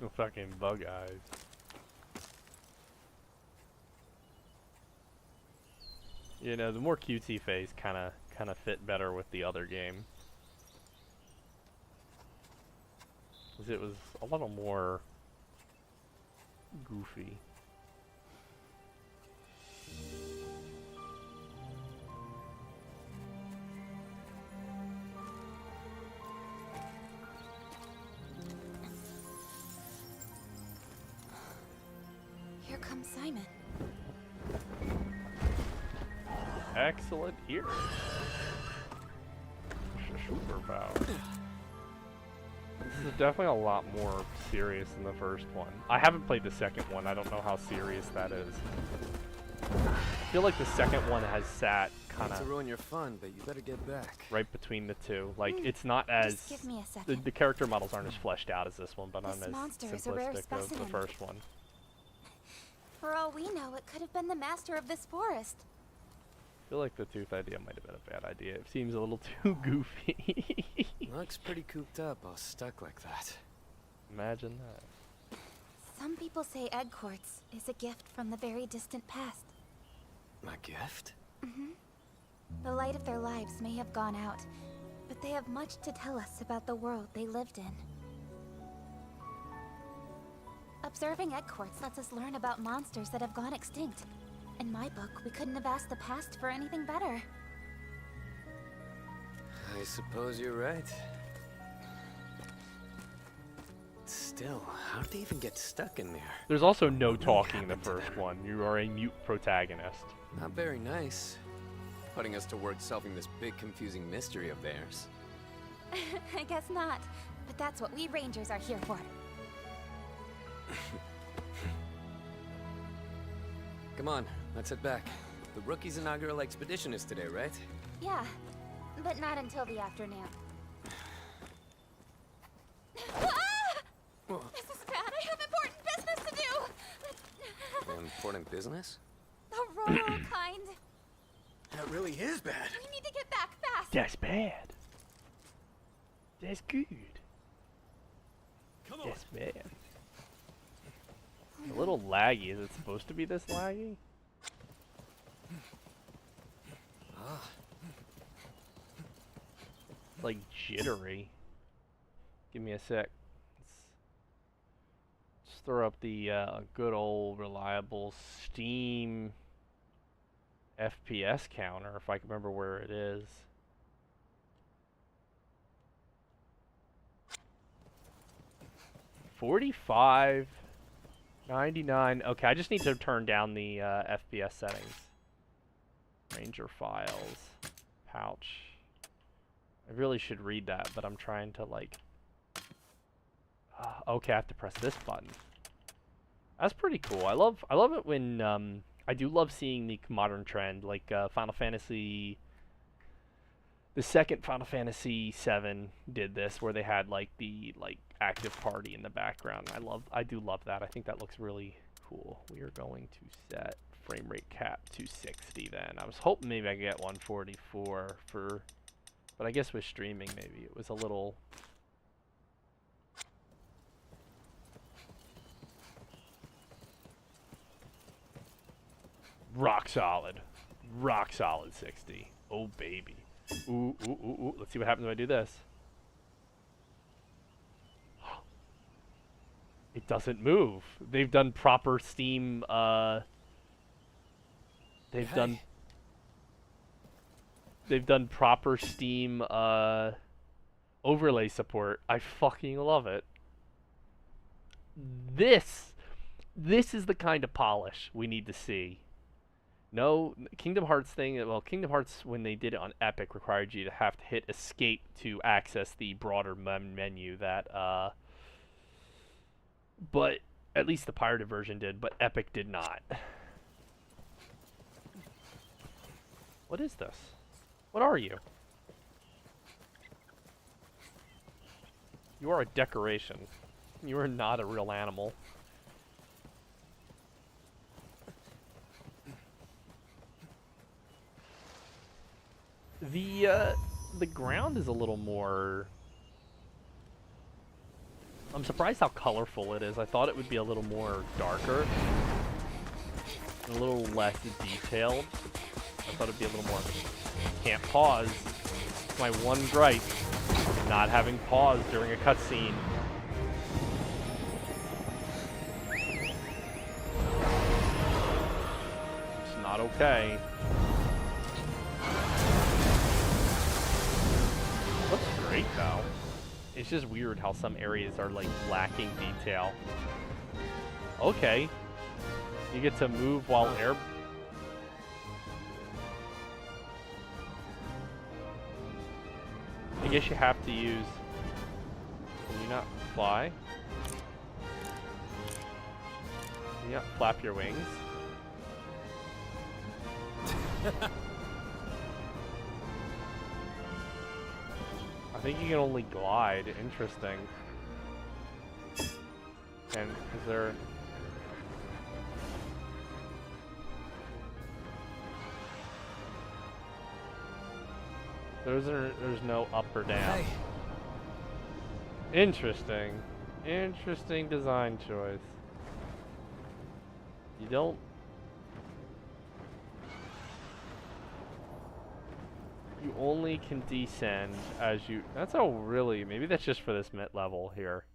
The fucking bug eyes. You know, the more cutesy face kind of fit better with the other game. 'Cause it was a little more goofy. Here comes Simon. Excellent ear. Superpower. This is definitely a lot more serious than the first one. I haven't played the second one. I don't know how serious that is. I feel like the second one has sat kind Not to of ruin your fun, but you better get back. right between the two. Like, it's not as... Just give me a second. The character models aren't as fleshed out as this one, but This I'm as monster is a rare simplistic as the specimen. first one. For all we know, it could have been the master of this forest. I feel like the tooth idea might have been a bad idea. It seems a little too goofy. Looks pretty cooped up, all stuck like that. Imagine that. Some people say egg quartz is a gift from the very distant past. My gift? The light of their lives may have gone out, but they have much to tell us about the world they lived in. Observing egg quartz lets us learn about monsters that have gone extinct. In my book, we couldn't have asked the past for anything better. I suppose you're right. Still, how'd they even get stuck in there? There's also no What talking in the happened to first them? one. You are a mute protagonist. Not very nice. Putting us to work solving this big confusing mystery of theirs. I guess not, but that's what we rangers are here for. Come on, let's head back. The rookie's inaugural expedition is today, right? Yeah, but not until the afternoon. Whoa. This is bad. I have important business to do. Important business? The rural kind. That really is bad. We need to get back fast. That's bad. That's good. Come on. That's bad. A little laggy. Is it supposed to be this laggy? It's like jittery. Give me a sec. Let's throw up the good old reliable Steam FPS counter if I can remember where it is. $45, $99. Okay, I just need to turn down the FPS settings. Ranger files, pouch. I really should read that, but I'm trying to like. Okay, I have to press this button. That's pretty cool. I love it when I do love seeing the modern trend, like Final Fantasy. The second Final Fantasy VII did this, where they had like the active party in the background. I do love that. I think that looks really cool. We are going to set frame rate cap to 60 then. I was hoping maybe I could get 144 for, but I guess with streaming maybe it was a little. Rock solid 60. Oh baby. Ooh, ooh, ooh, ooh. Let's see what happens if I do this. It doesn't move. They've done proper Steam, they've done proper Steam, overlay support. I fucking love it. This is the kind of polish we need to see. No, Kingdom Hearts thing, well, Kingdom Hearts, when they did it on Epic, required you to have to hit escape to access the broader menu that, but at least the pirated version did, but Epic did not. What is this? What are you? You are a decoration. You are not a real animal. The ground is a little more I'm surprised how colorful it is. I thought it would be a little more darker, and a little less detailed. I thought it'd be a little more. Can't pause. My one gripe: not having pause during a cutscene. It's not okay. Looks great though. It's just weird how some areas are like lacking detail. Okay. You get to move while air. I guess you have to use. Can you not fly? Can you not flap your wings? I think you can only glide. Interesting. And is there... There's no up or down. Hey. Interesting. Interesting design choice. You don't... You only can descend as you... That's how really... Maybe that's just for this mid level here.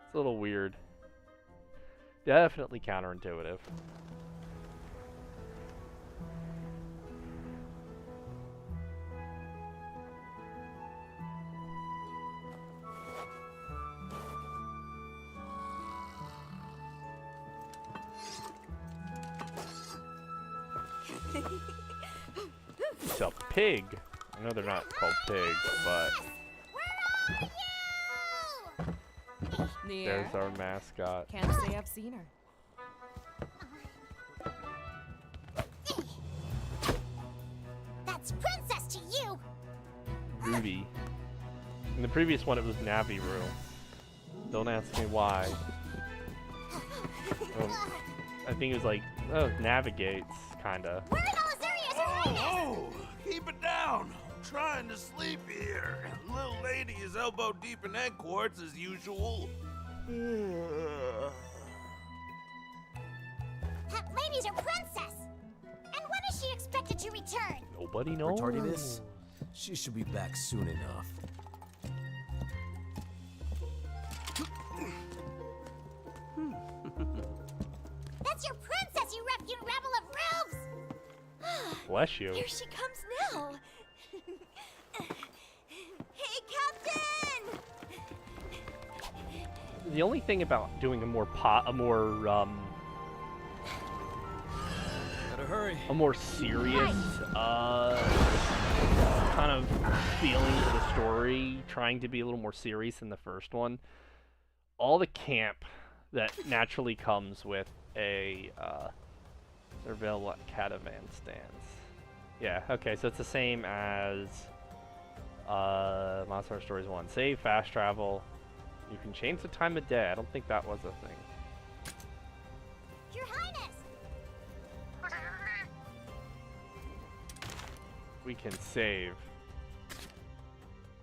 It's a little weird. Definitely counterintuitive. It's a pig. I know they're not called pigs, but Near. there's our mascot. Can't say I've seen her. That's Princess to you! Ruby. In the previous one, it was Naviru. Don't ask me why. I think it was like, oh, navigates, kinda. Where in Alizuria's Her Highness? Oh, keep it down. I'm trying to sleep here. Little lady is elbow deep in egg quartz as usual. That lady's your princess! And when is she expected to return? Nobody knows. Retardiness? She should be back soon enough. That's your princess, you rabble of rubes! Bless you. Here she comes now! Hey, Captain! The only thing about doing a more Better hurry. a more serious kind of feeling to the story, trying to be a little more serious than the first one, all the camp that naturally comes with a Serval Catavan stance. Yeah, okay, so it's the same as Monster Hunter Stories 1. Save, fast travel. You can change the time of day. I don't think that was a thing. Your Highness! We can save.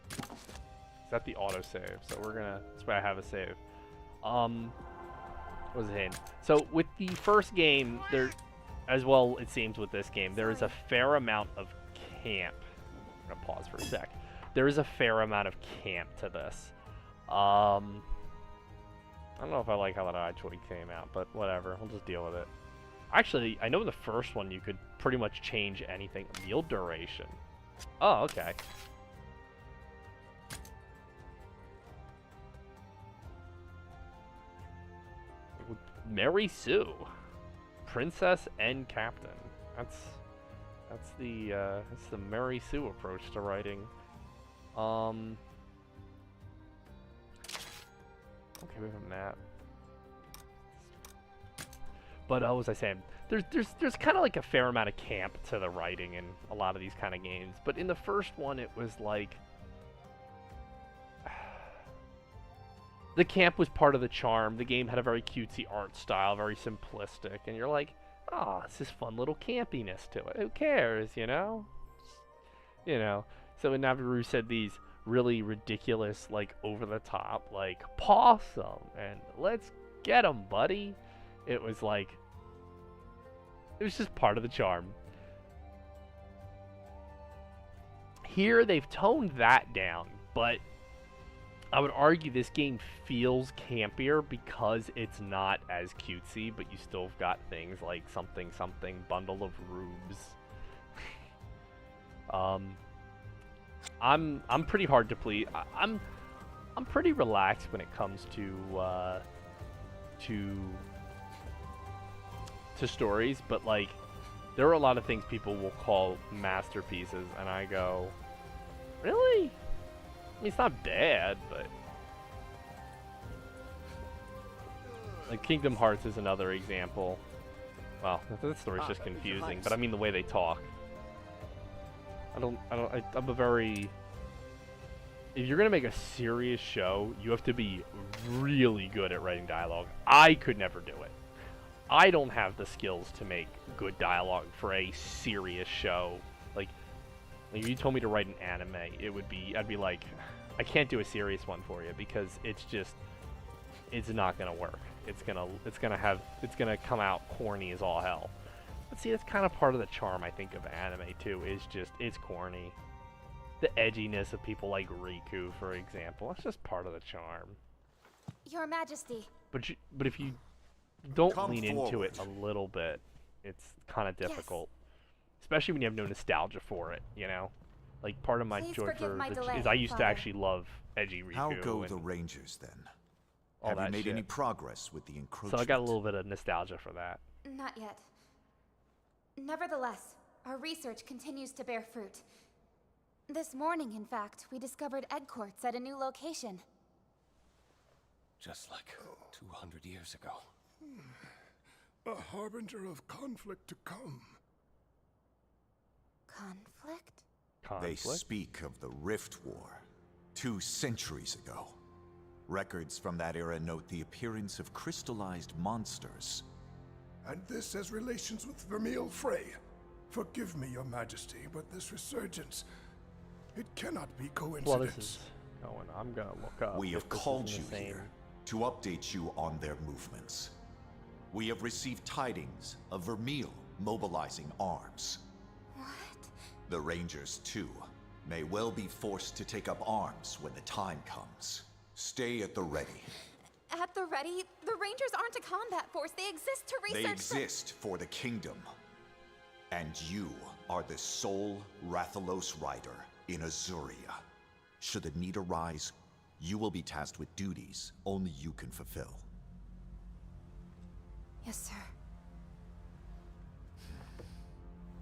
Is that the autosave? So we're gonna... That's why I have a save. What was it saying? So with the first game, there... As well, it seems with this game, there is a fair amount of camp. I'm gonna pause for a sec. There is a fair amount of camp to this. I don't know if I like how that iChoy came out, but whatever. We'll just deal with it. Actually, I know in the first one you could pretty much change anything. Meal duration. Oh, okay. Mary Sue. Princess and Captain. That's the Mary Sue approach to writing. Okay, we have a map. But what was I saying? There's kind of like a fair amount of camp to the writing in a lot of these kind of games. But in the first one, it was like the camp was part of the charm. The game had a very cutesy art style, very simplistic, and you're like, oh, it's this fun little campiness to it. Who cares, you know? You know. So when Naviru said these really ridiculous, like over the top, like possum and let's get 'em, buddy. It was like, it was just part of the charm. Here they've toned that down, but I would argue this game feels campier because it's not as cutesy, but you still have got things like something something bundle of rubes. I'm pretty hard to please. I'm pretty relaxed when it comes to stories, but like there are a lot of things people will call masterpieces, and I go, really? I mean, it's not bad, but like Kingdom Hearts is another example. Well, that story's just confusing, but I mean the way they talk. I'm a very... If you're gonna make a serious show, you have to be really good at writing dialogue. I could never do it. I don't have the skills to make good dialogue for a serious show. Like if you told me to write an anime, I'd be like, I can't do a serious one for you because it's not gonna work. It's gonna come out corny as all hell. But see, that's kind of part of the charm, I think, of anime too. Is just it's corny. The edginess of people like Riku, for example, that's just part of the charm. Your Majesty. But if you don't Come lean into it forward. a little bit, it's kind of difficult. Especially when you have no nostalgia for it, you know? Like, part of my Please joy forgive for my is delay, I used to Father. actually love edgy Riku. How go and the Rangers then? all Have you that made shit. any progress with the encroachment? So I got a little bit of nostalgia for that. Not yet. Nevertheless, our research continues to bear fruit. This morning, in fact, we discovered egg quartz at a new location. Just like 200 years ago. A harbinger of conflict to come. Conflict? They Conflict? speak of the Rift War, 2 centuries ago. Records from that era note the appearance of crystallized monsters. And this has relations with Vermeil Frey. Forgive me, Your Majesty, but this resurgence, it cannot be Well, coincidence. this is going. I'm gonna look up. We if have this is called in you the same- here to update you on their movements. We have received tidings of Vermeil mobilizing arms. What? The Rangers, too, may well be forced to take up arms when the time comes. Stay at the ready. At the ready, the Rangers aren't a combat force. They exist to research. They exist for the kingdom. And you are the sole Rathalos rider in Azuria. Should the need arise, you will be tasked with duties only you can fulfill. Yes, sir.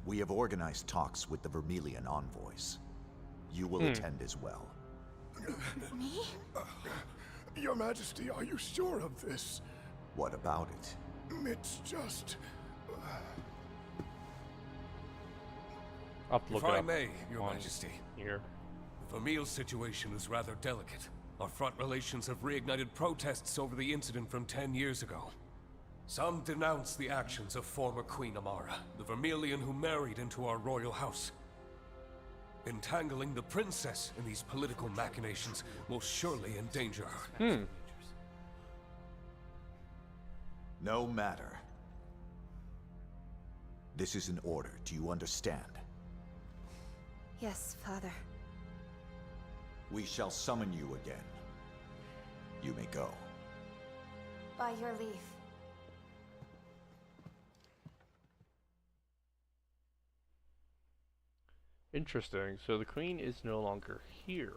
We have organized talks with the Vermilion envoys. You will attend as well. Me? Your Majesty, are you sure of this? What about it? It's just... I'll have to look If it I up may, Your on Majesty, here. the Vermeil situation is rather delicate. Our front relations have reignited protests over the incident from 10 years ago. Some denounce the actions of former Queen Amara, the Vermilion who married into our royal house. Entangling the princess in these political machinations will surely endanger her. No matter. This is an order. Do you understand? Yes, Father. We shall summon you again. You may go. By your leave. Interesting. So the queen is no longer here.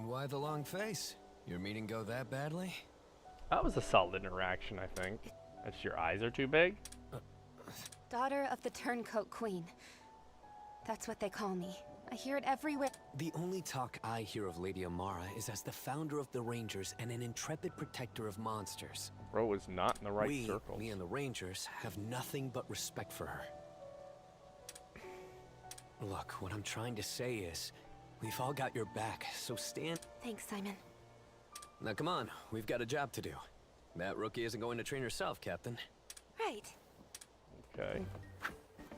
Why the long face? Your meeting go that badly? That was a solid interaction, I think. That's your eyes are too big? Daughter of the Turncoat Queen. That's what they call me. I hear it everywhere. The only talk I hear of Lady Amara is as the founder of the Rangers and an intrepid protector of monsters. Bro was not in the right we, circles. me and the Rangers, have nothing but respect for her. Look, what I'm trying to say is, we've all got your back, so stand... Thanks, Simon. Now come on, we've got a job to do. That rookie isn't going to train herself, Captain. Right. Okay.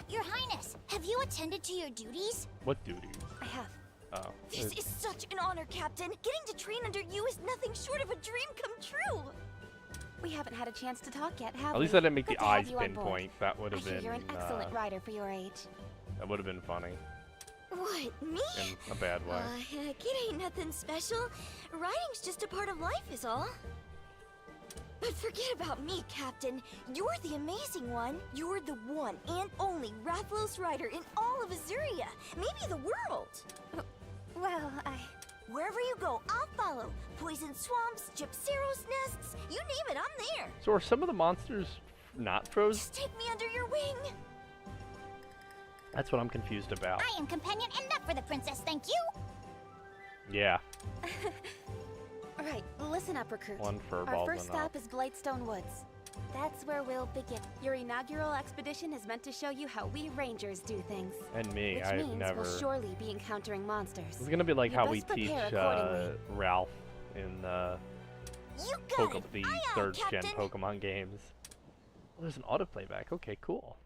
Your Highness, have you attended to your duties? What duties? I have. Oh. This is such an honor, Captain. Getting to train under you is nothing short of a dream come true. We haven't had a chance to talk yet, have we? At least I didn't make Good the to have eyes you on board. pinpoint. That would have I hear been. you're an excellent rider for your age. That would have been funny What, me? in a bad way. Heck, it ain't nothing special. Riding's just a part of life is all. But forget about me, Captain. You're the amazing one. You're the one and only Rathalos rider in all of Azuria. Maybe the world. Well, Wherever you go, I'll follow. Poison swamps, Gypceros nests, you name it, I'm there. So are some of the monsters not frozen? Just take me under your wing. That's what I'm confused about. I am companion enough for the princess, thank you. Yeah. Alright, listen up, recruit. One furball Our first enough. stop is Blightstone Woods. That's where we'll begin. Your inaugural expedition is meant to show you how we rangers do things. And me, Which I've means never. we'll surely be encountering monsters. It's gonna be like You how best we teach prepare accordingly. Ralph in You got it. the Aye, aye, third gen Captain. Pokemon games. Oh, there's an auto playback. Okay, cool.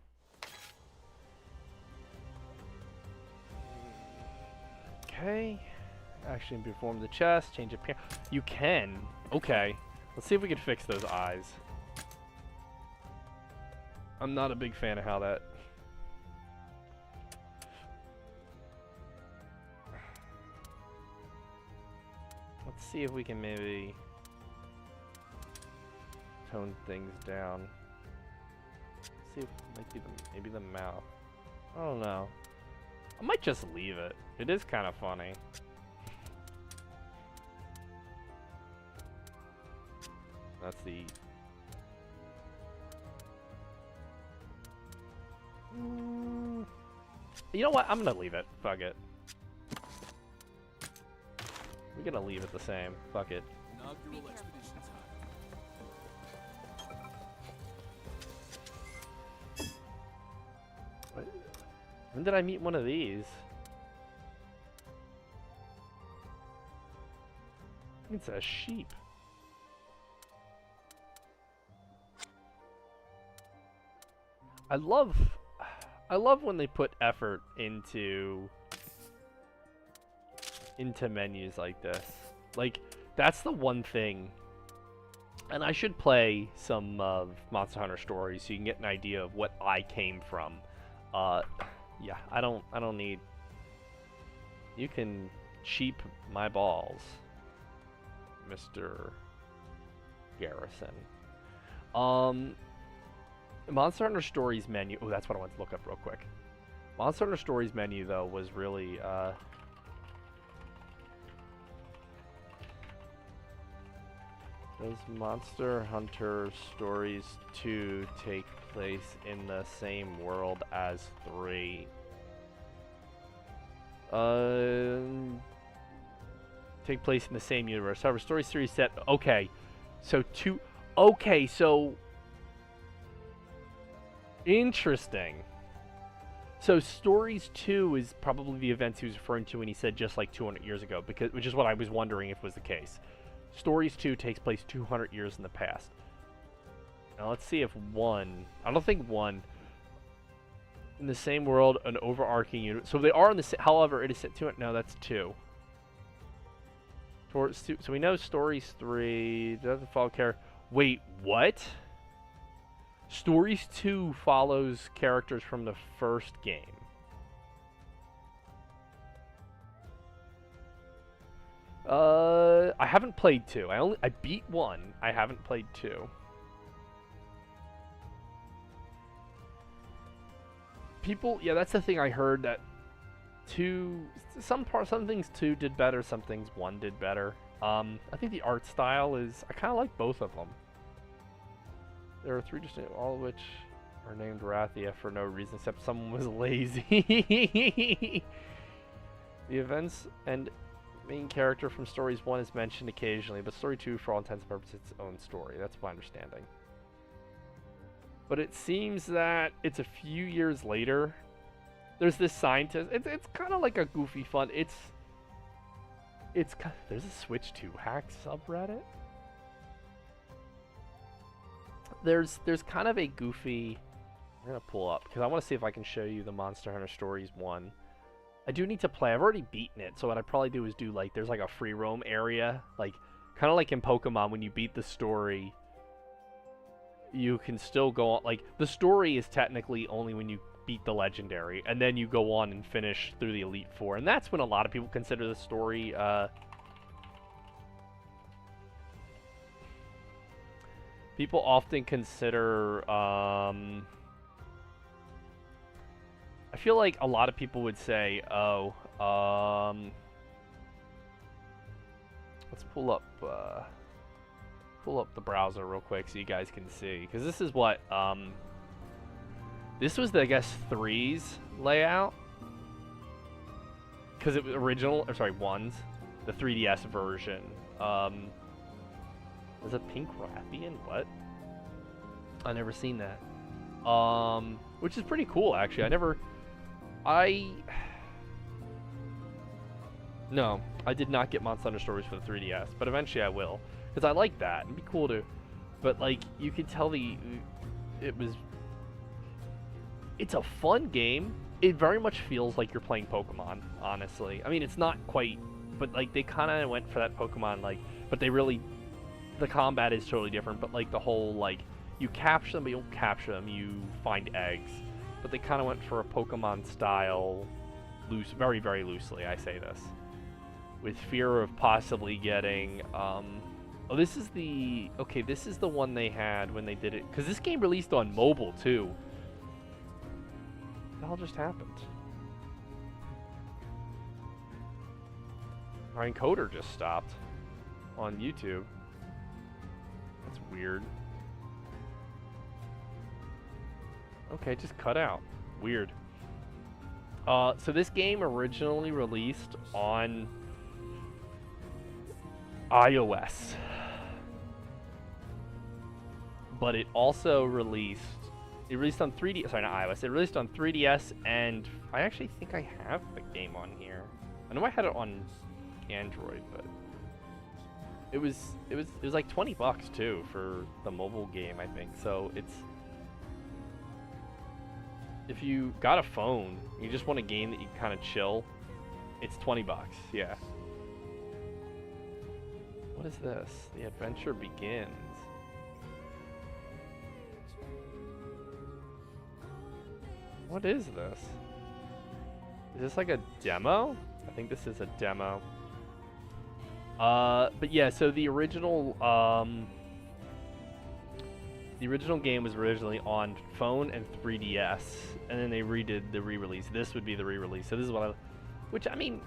Okay. Actually, perform the chest. Change appearance. You can. Okay. Let's see if we can fix those eyes. I'm not a big fan of how that. Let's see if we can maybe tone things down. See if maybe the mouth. I don't know. I might just leave it. It is kind of funny. That's the. You know what? I'm gonna leave it. Fuck it. We're gonna leave it the same. Fuck it. Inaugural expedition time. What? When did I meet one of these? It's a sheep. I love when they put effort into menus like this. Like, that's the one thing. And I should play some Monster Hunter Stories so you can get an idea of what I came from. Yeah, I don't need. You can cheap my balls, Mr. Garrison. Monster Hunter Stories menu. Oh, that's what I want to look up real quick. Monster Hunter Stories menu though was really Does Monster Hunter Stories 2 take place in the same world as 3? Take place in the same universe. However, Stories 3 set. Okay, so 2. Okay, so interesting. So Stories 2 is probably the events he was referring to when he said just like 200 years ago, which is what I was wondering if was the case. Stories 2 takes place 200 years in the past. Now let's see if 1. I don't think 1. In the same world, an overarching unit. So they are in the. However, it is set 200. No, that's 2. So we know Stories 3 doesn't follow character. Wait, what? Stories 2 follows characters from the first game. I haven't played 2. I beat 1. I haven't played 2. People, yeah, that's the thing I heard, that 2, some things 2 did better, some things 1 did better. I think the art style is, I kind of like both of them. There are 3 distinct, all of which are named Rathia for no reason except someone was lazy. The events and main character from Stories 1 is mentioned occasionally, but Story 2, for all intents and purposes, its own story. That's my understanding. But it seems that it's a few years later. There's this scientist. It's kind of like a goofy fun. There's a Switch 2 hack subreddit. There's kind of a goofy I'm gonna pull up because I want to see if I can show you the Monster Hunter Stories 1. I do need to play. I've already beaten it, so what I'd probably do is do like there's like a free roam area, like kind of like in Pokemon when you beat the story. You can still go on, like the story is technically only when you beat the legendary, and then you go on and finish through the Elite Four, and that's when a lot of people consider the story. People often consider. I feel like a lot of people would say, "Oh, let's pull up the browser real quick so you guys can see, because this is what this was the, I guess, 3's layout, because it was original, or sorry, 1's, the 3DS version. Was it Pink Rathian? What? I never seen that. Which is pretty cool, actually. No, I did not get Monster Hunter Stories for the 3DS, but eventually I will, because I like that. It'd be cool to, but like you could tell it's a fun game. It very much feels like you're playing Pokemon, honestly. I mean, it's not quite, but like they kind of went for that Pokemon, like, but they really, the combat is totally different, but like the whole, like, you capture them, but you don't capture them, you find eggs. But they kind of went for a Pokemon style, very, very loosely, I say this, with fear of possibly getting, oh, this is the one they had when they did it, because this game released on mobile, too. What the hell just happened? My encoder just stopped on YouTube. That's weird. Okay, it just cut out. Weird. So this game originally released on iOS, but it also released on 3D. Sorry, not iOS. It released on 3DS, and I actually think I have the game on here. I know I had it on Android, but it was like $20 too for the mobile game, I think. So it's, if you got a phone, you just want a game that you kind of chill, it's $20, yeah. What is this? The adventure begins. What is this? Is this like a demo? I think this is a demo. But yeah, so the original game was originally on phone and 3DS, and then they redid the re-release. This would be the re-release. So this is which, I mean,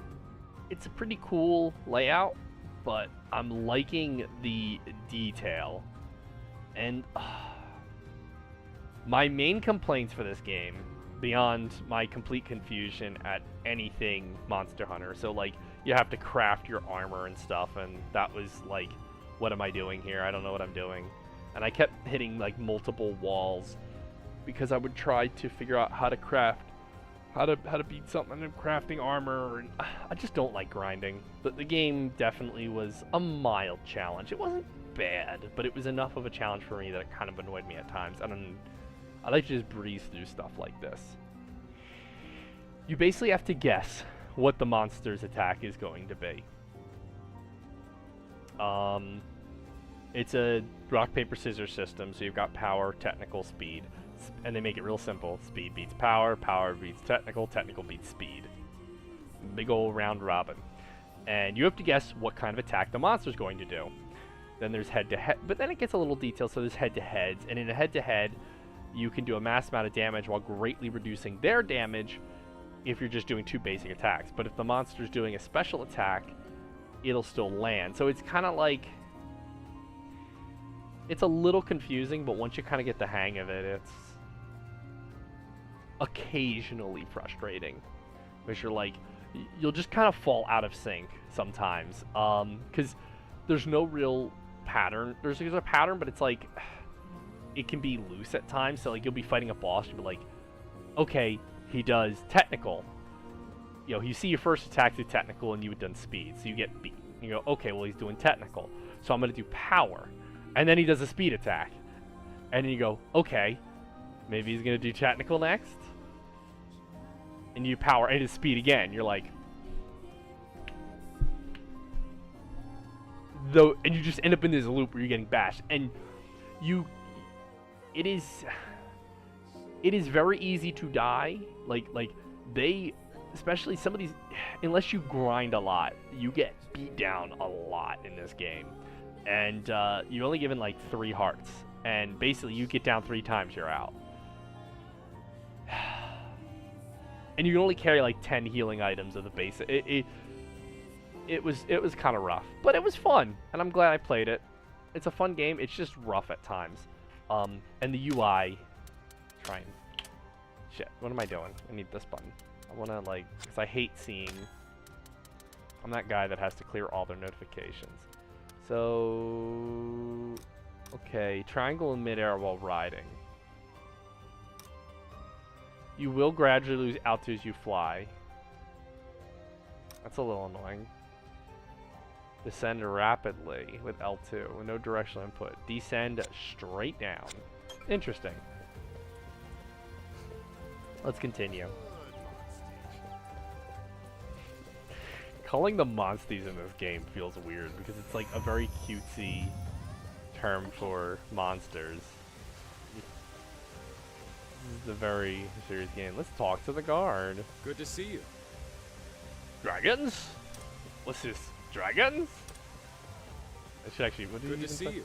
it's a pretty cool layout, but I'm liking the detail. And my main complaints for this game, beyond my complete confusion at anything Monster Hunter, so like you have to craft your armor and stuff, and that was like, what am I doing here? I don't know what I'm doing. And I kept hitting like multiple walls because I would try to figure out how to craft, how to beat something in crafting armor, and I just don't like grinding. But the game definitely was a mild challenge. It wasn't bad, but it was enough of a challenge for me that it kind of annoyed me at times. I like to just breeze through stuff like this. You basically have to guess what the monster's attack is going to be. It's a rock, paper, scissors system, so you've got power, technical, speed. And they make it real simple. Speed beats power, power beats technical, technical beats speed. Big ol' round robin. And you have to guess what kind of attack the monster's going to do. Then there's head-to-head, but then it gets a little detailed, so there's head-to-heads. And in a head-to-head, you can do a mass amount of damage while greatly reducing their damage if you're just doing two basic attacks. But if the monster's doing a special attack, it'll still land. So it's kind of like, it's a little confusing, but once you kind of get the hang of it, it's occasionally frustrating. Because you're like, you'll just kind of fall out of sync sometimes. Because there's no real pattern. There's a pattern, but it's like, it can be loose at times. So like, you'll be fighting a boss, you'll be like, okay, he does technical. You know, you see your first attack through technical and you had done speed, so you get beat. You go, okay, well, he's doing technical, so I'm going to do power. And then he does a speed attack. And then you go, okay, Maybe he's gonna do technical next. And you power and his speed again. You're like, though, and you just end up in this loop where you're getting bashed, and it is very easy to die. Like they, especially some of these, unless you grind a lot, you get beat down a lot in this game, and you're only given like 3 hearts, and basically you get down 3 times, you're out. And you can only carry like 10 healing items of the base. It was kind of rough, but it was fun, and I'm glad I played it. It's a fun game. It's just rough at times, and the UI. Shit. What am I doing? I need this button. I wanna because I hate seeing. I'm that guy that has to clear all their notifications. So, okay, triangle in midair while riding. You will gradually lose altitude as you fly. That's a little annoying. Descend rapidly with L2 with no directional input. Descend straight down. Interesting. Let's continue. Calling them monsties in this game feels weird because it's like a very cutesy term for monsters. This is a very serious game. Let's talk to the guard. Good to see you. Dragons? What's this? Dragons? I should actually. What did Good you to even see say? you.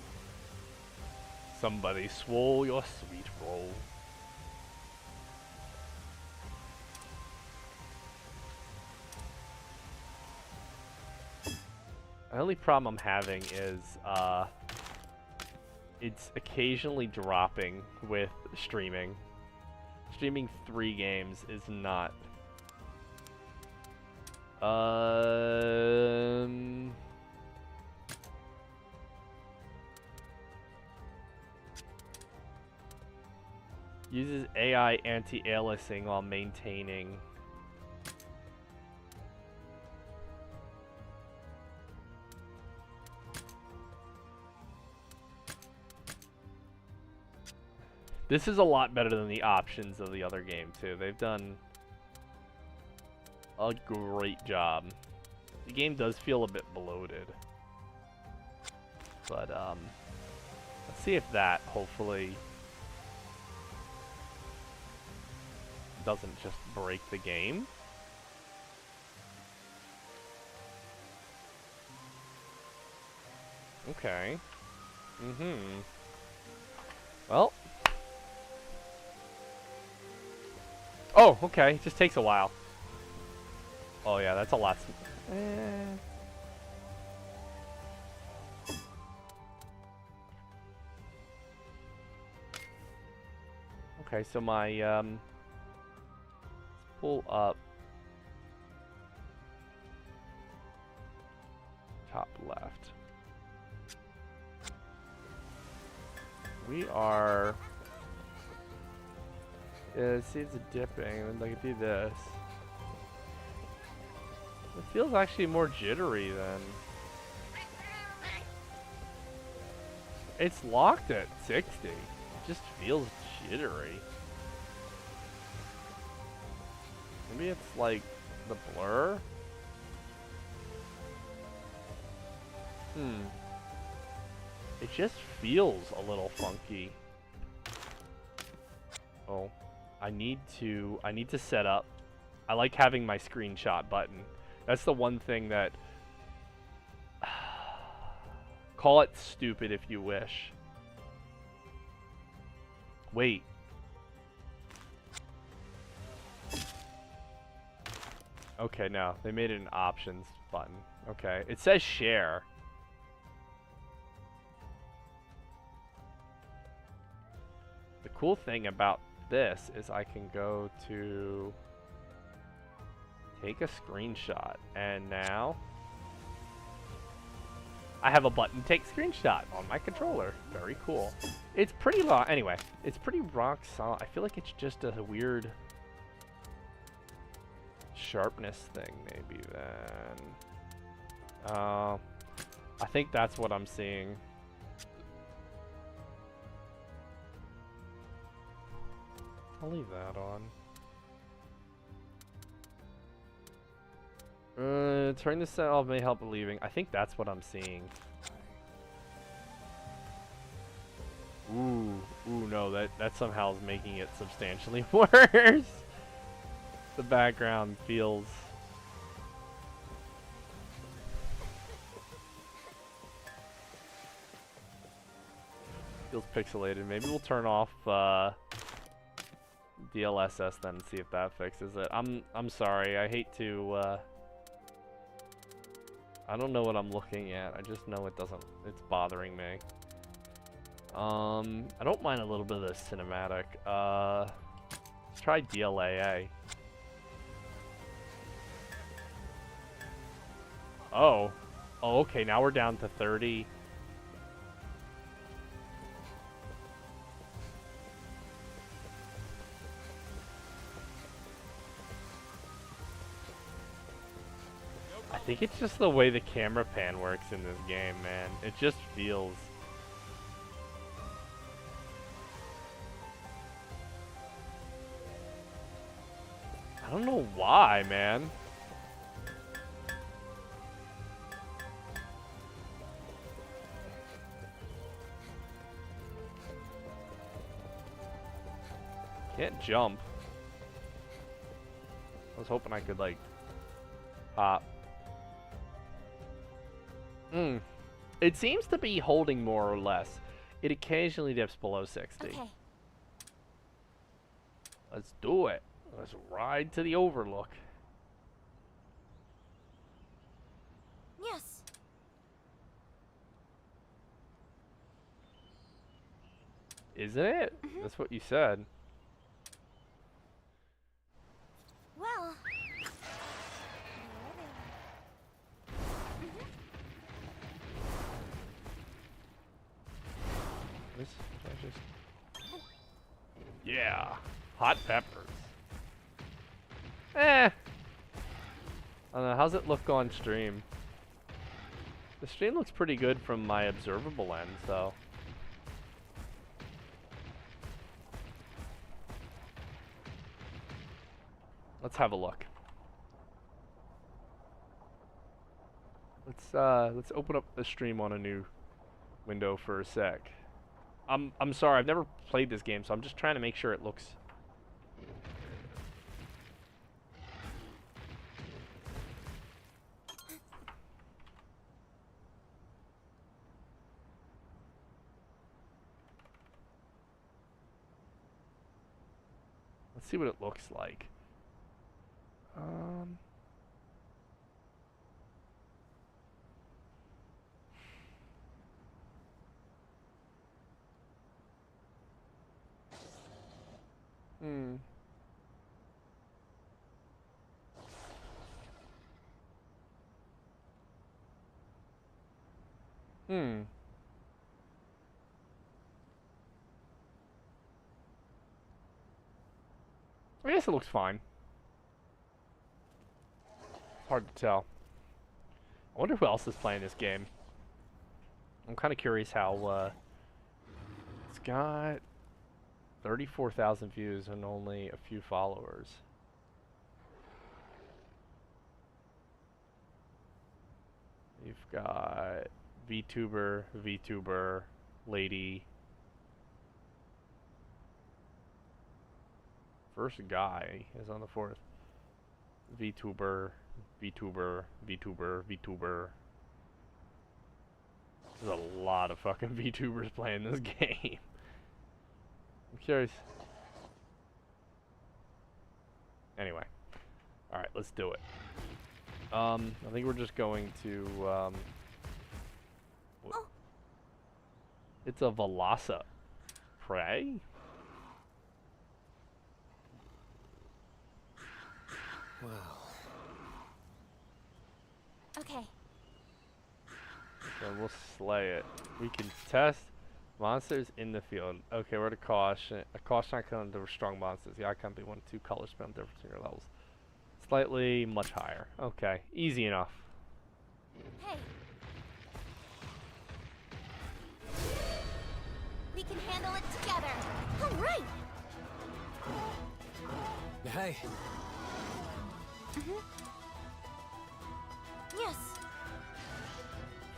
Somebody swallow your sweet roll. The only problem I'm having is it's occasionally dropping with streaming. Streaming 3 games is not. Uses AI anti-aliasing while maintaining. This is a lot better than the options of the other game too. They've done a great job. The game does feel a bit bloated. But let's see if that hopefully doesn't just break the game. Okay. Well. Oh, okay. It just takes a while. Oh yeah, that's a lot. Okay, so my let's pull up top left. We are. Yeah, see, it's dipping, and I can do this. It feels actually more jittery than. It's locked at 60. It just feels jittery. Maybe it's like the blur? It just feels a little funky. Oh. I need to set up. I like having my screenshot button. That's the one thing that call it stupid if you wish. Wait. Okay, no. They made it an options button. Okay. It says share. The cool thing about this is I can go to take a screenshot, and now I have a button take screenshot on my controller. Very cool. It's pretty long. Anyway, it's pretty rock solid. I feel like it's just a weird sharpness thing maybe then. I think that's what I'm seeing. I'll leave that on. Turn this off may help relieving. I think that's what I'm seeing. Ooh, no, that somehow is making it substantially worse. The background feels pixelated. Maybe we'll turn off DLSS then and see if that fixes it. I'm sorry. I hate to I don't know what I'm looking at. I just know it's bothering me. I don't mind a little bit of the cinematic. Let's try DLAA. Oh, okay, now we're down to 30. I think it's just the way the camera pan works in this game, man. It just feels... I don't know why, man. Can't jump. I was hoping I could, like, hop. It seems to be holding more or less. It occasionally dips below 60. Okay. Let's do it. Let's ride to the Overlook. Yes. Isn't it? That's what you said. Well. Yeah, hot peppers. I don't know, how's it look on stream? The stream looks pretty good from my observable end, so. Let's have a look. Let's open up the stream on a new window for a sec. I'm sorry, I've never played this game, so I'm just trying to make sure it looks... Let's see what it looks like. I guess it looks fine. It's hard to tell. I wonder who else is playing this game. I'm kind of curious how, it's got 34,000 views and only a few followers. You've got VTuber, Lady. First guy is on the fourth. VTuber. There's a lot of fucking VTubers playing this game. I'm curious. Anyway. Alright, let's do it. I think we're just going to, It's a Velosa Prey? Wow. Okay. So we'll slay it. We can test monsters in the field. Okay, we're at a caution. A caution icon to strong monsters. The icon be 1 2 color spell difference in your levels. Slightly much higher. Okay, easy enough. Hey. We can handle it together. All right. Hey. Yes.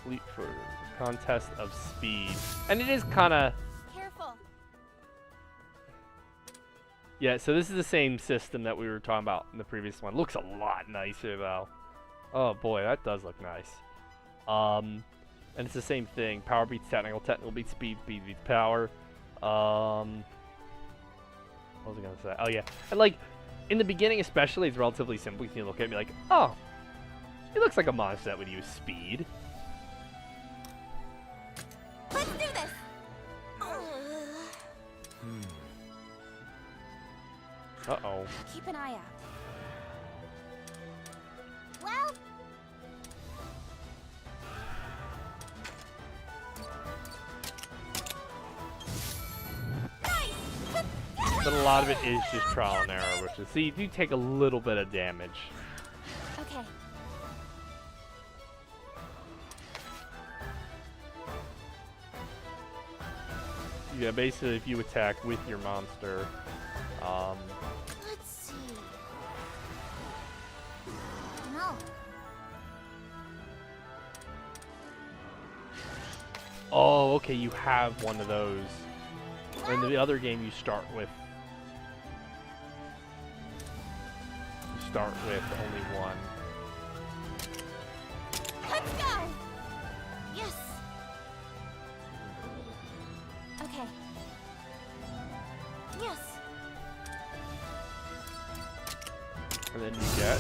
Fleet for contest of speed. And it is kind of... Careful. Yeah, so this is the same system that we were talking about in the previous one. Looks a lot nicer, though. Oh, boy, that does look nice. And it's the same thing. Power beats technical, technical beats speed, speed beats power. What was I going to say? Oh, yeah. And, like, in the beginning especially, it's relatively simple. You can look at me like, oh, it looks like a monster that would use speed. Let's do this. Uh-oh. Keep an eye out. Well, But a lot of it is just trial and error, which is, so you do take a little bit of damage. Okay. Yeah, basically if you attack with your monster, Let's see. no. oh, okay, you have one of those. Or in the other game you start with only one. Let's go. Yes. Okay. Yes. And then you get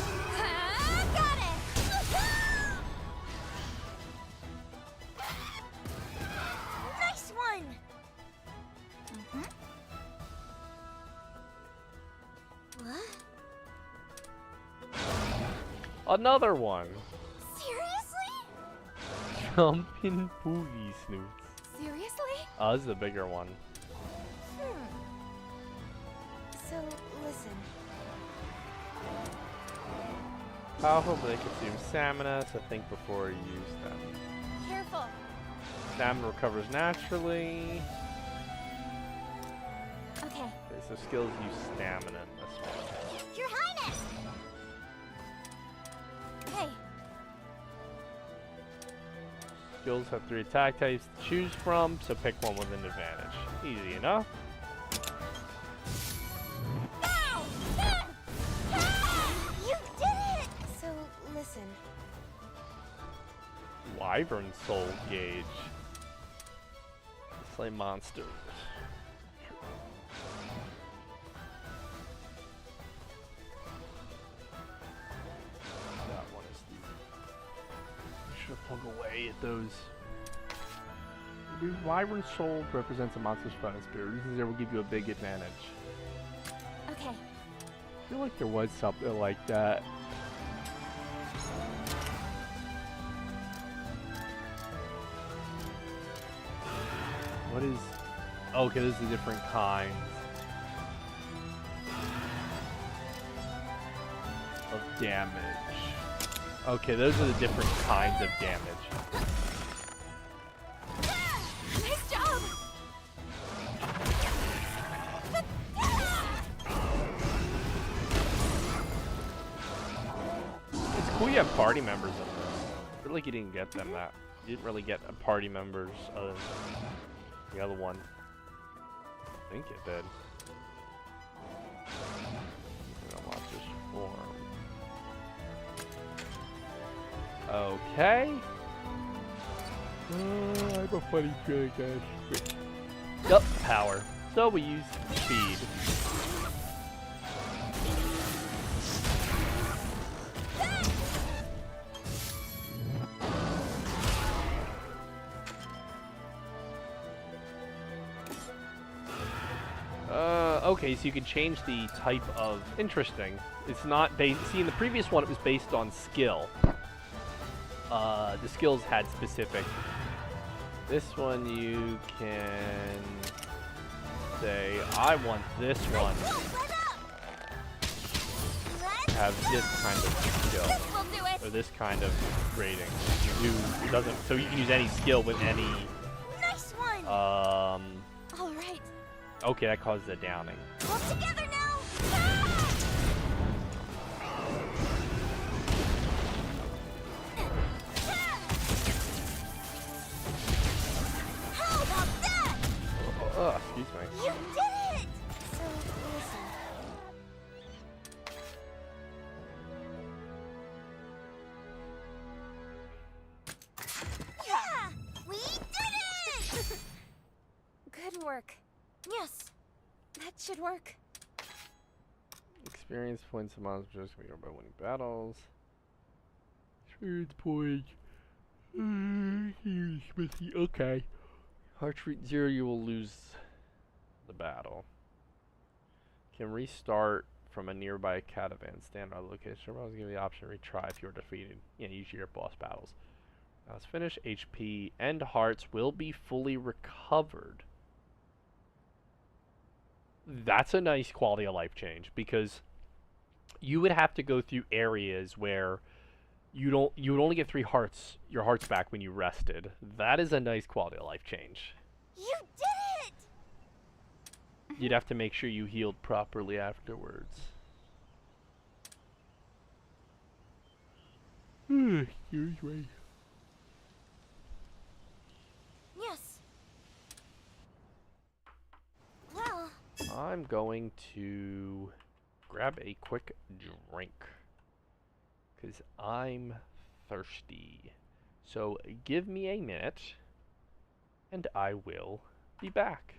Got it. Nice one. What? another one. Seriously? Jumping Boogie Snoots. Seriously? This is the bigger one. So, listen. Powerful, but they consume stamina, so think before you use them. Careful. Stamina recovers naturally. Okay. Okay, so skills use stamina in this one. Your Highness! Hey. Skills have 3 attack types to choose from, so pick one with an advantage. Easy enough. You did it! So, listen. Wyvern Soul Gauge. Slay monsters. That one is the... Should have plugged away at those. Wyvern Soul represents a monster's fighting spirit. This will give you a big advantage. Okay. I feel like there was something like that. What is... Okay, this is a different kind of damage. Okay, those are the different kinds of damage. Nice job! It's cool you have party members in this. I feel like you didn't get them that. You didn't really get party members other than the other one. I think it did. I'm gonna watch this form. Okay. I have a funny feeling, guys. Yup, power. So we use speed. Okay, so you can change the type of... Interesting. It's not based... See, in the previous one, it was based on skill. The skills had specific... This one you can... say, I want this one to have this kind of skill. Or this kind of rating. You do... It doesn't... So you can use any skill with any... Nice one! All right. Okay, that causes a downing. All together now! work. Yes. That should work. Experience points of monsters can be earned by winning battles. Experience points. Okay. Heart rate 0, you will lose the battle. Can restart from a nearby caravan standby location. I'll give you the option to retry if you're defeated. Yeah, usually your boss battles. Now let's finish. HP and hearts will be fully recovered. That's a nice quality of life change, because you would have to go through areas where you would only get your hearts back when you rested. That is a nice quality of life change. You did it! You'd have to make sure you healed properly afterwards. Excuse me. Yes. Well, I'm going to grab a quick drink, because I'm thirsty. So give me a minute, and I will be back.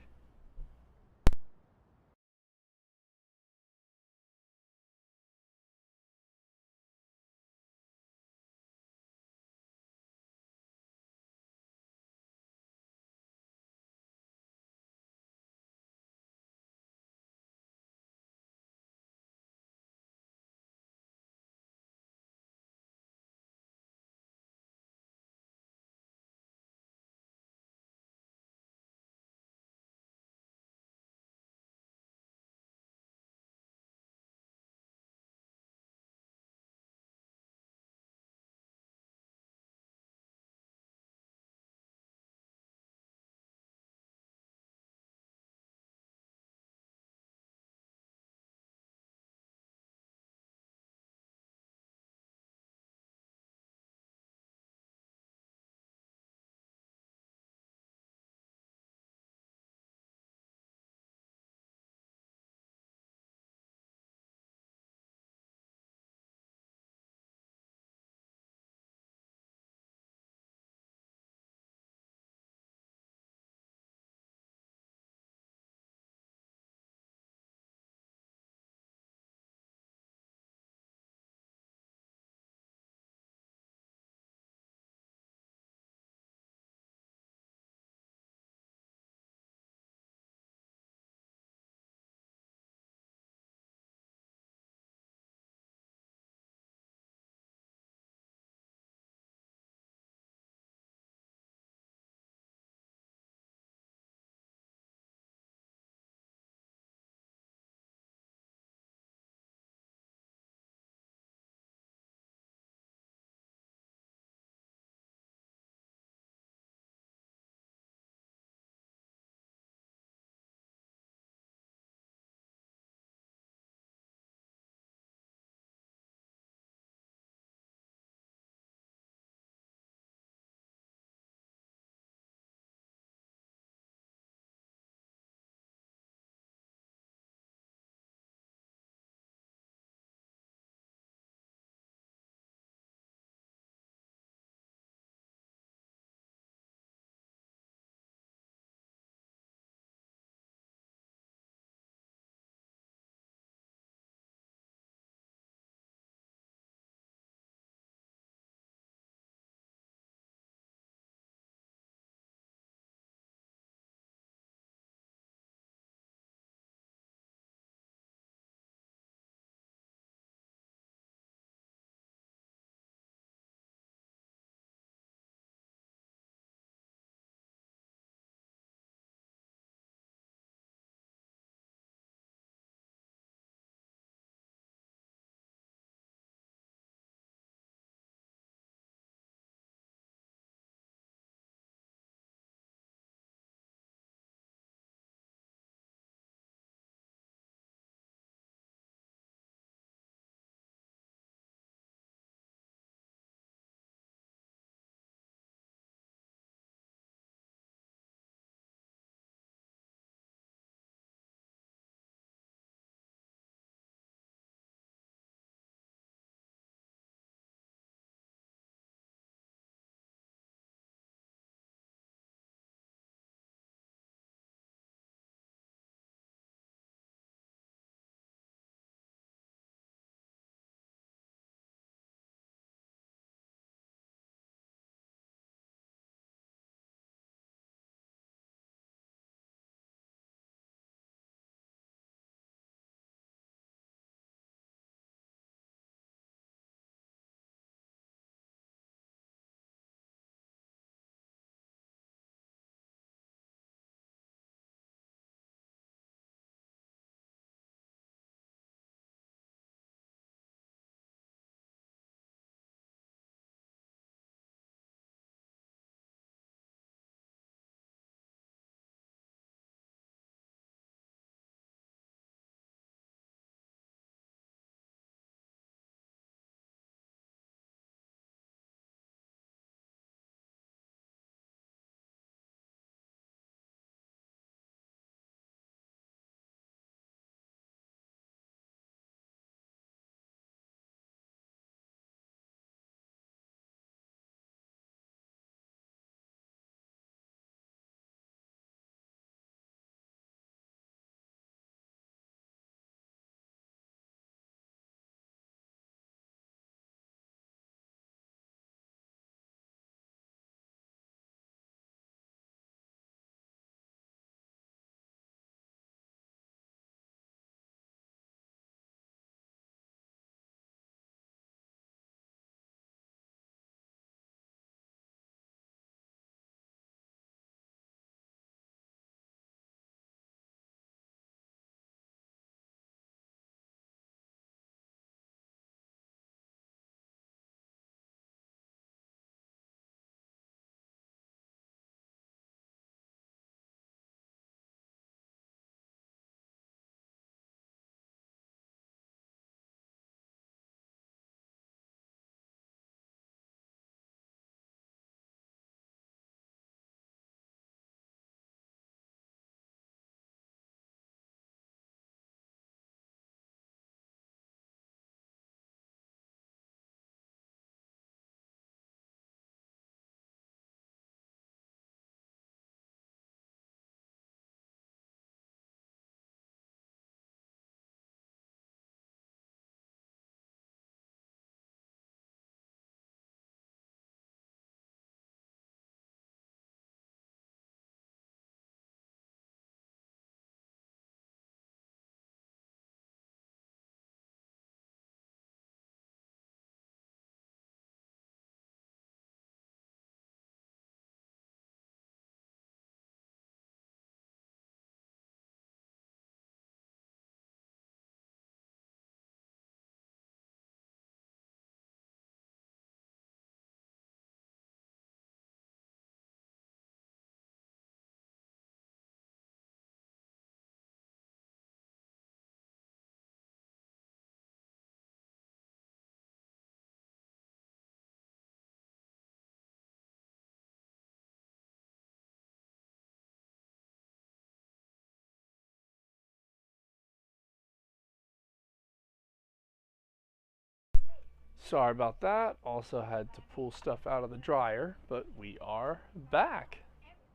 Sorry about that. Also had to pull stuff out of the dryer, but we are back.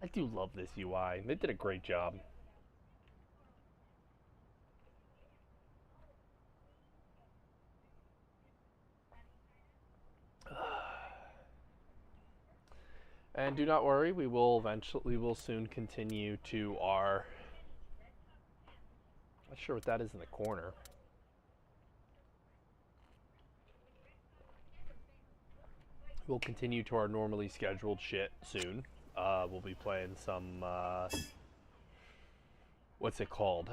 I do love this UI. They did a great job. And do not worry, we will soon continue to our, not sure what that is in the corner. We'll continue to our normally scheduled shit soon. We'll be playing some, what's it called?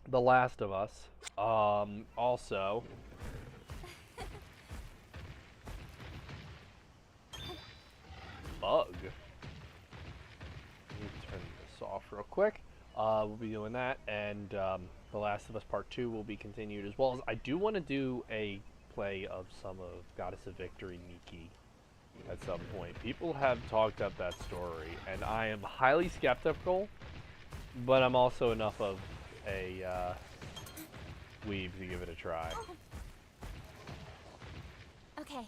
The Last of Us. Also, bug. Let me turn this off real quick. We'll be doing that, and The Last of Us Part 2 will be continued, as well as I do want to do a play of some of Goddess of Victory Miki at some point. People have talked up that story, and I am highly skeptical, but I'm also enough of a weeb to give it a try. Okay.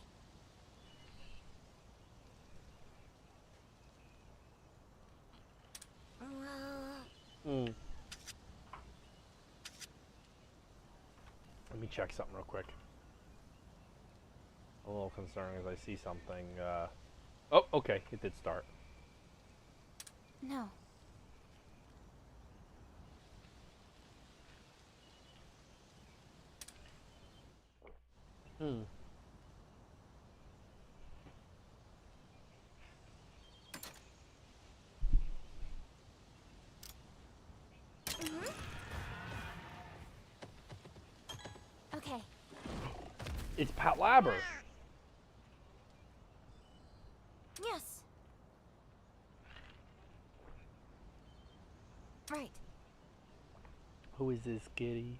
Let me check something real quick. A little concerning as I see something. Oh, okay, it did start. No. Okay. It's Pat Labber. Yes. Right. Who is this kitty?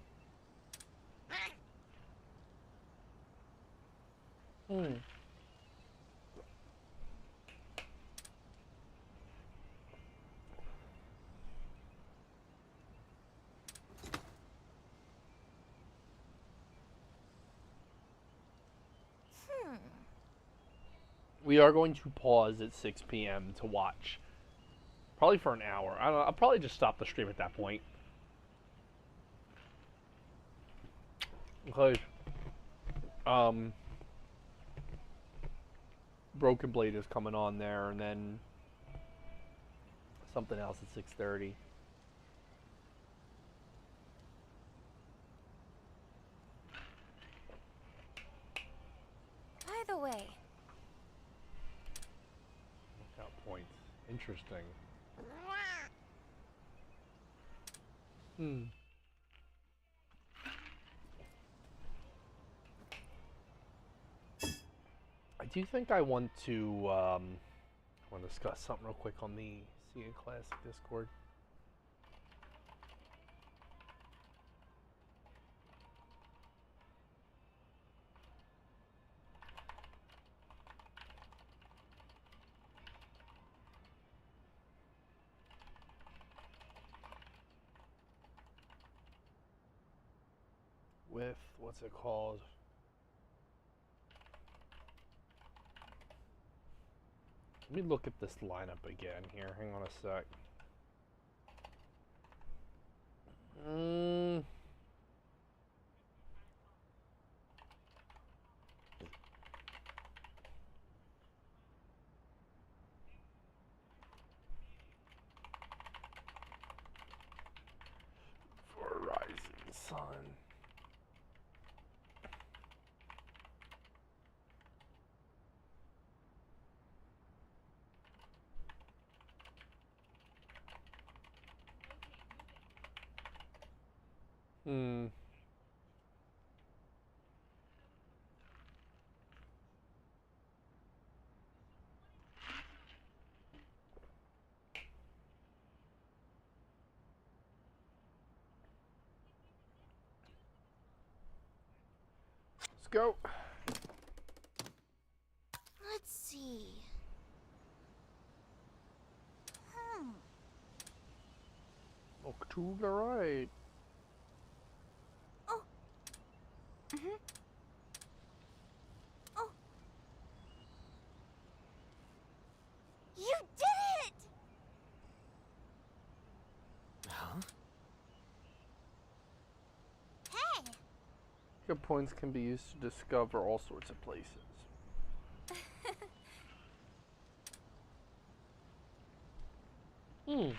We are going to pause at 6 p.m. to watch. Probably for an hour. I don't know. I'll probably just stop the stream at that point. Because Broken Blade is coming on there, and then something else at 6:30. By the way. Lookout points. Interesting. I do think I want to discuss something real quick on the CN Classic Discord. With, what's it called? Let me look at this lineup again here. Hang on a sec. For Rising Sun. Let's go. Let's see. Look to the right. Oh. Mm-hmm. Oh. You did it! Huh? Hey! Good points can be used to discover all sorts of places. Hmm.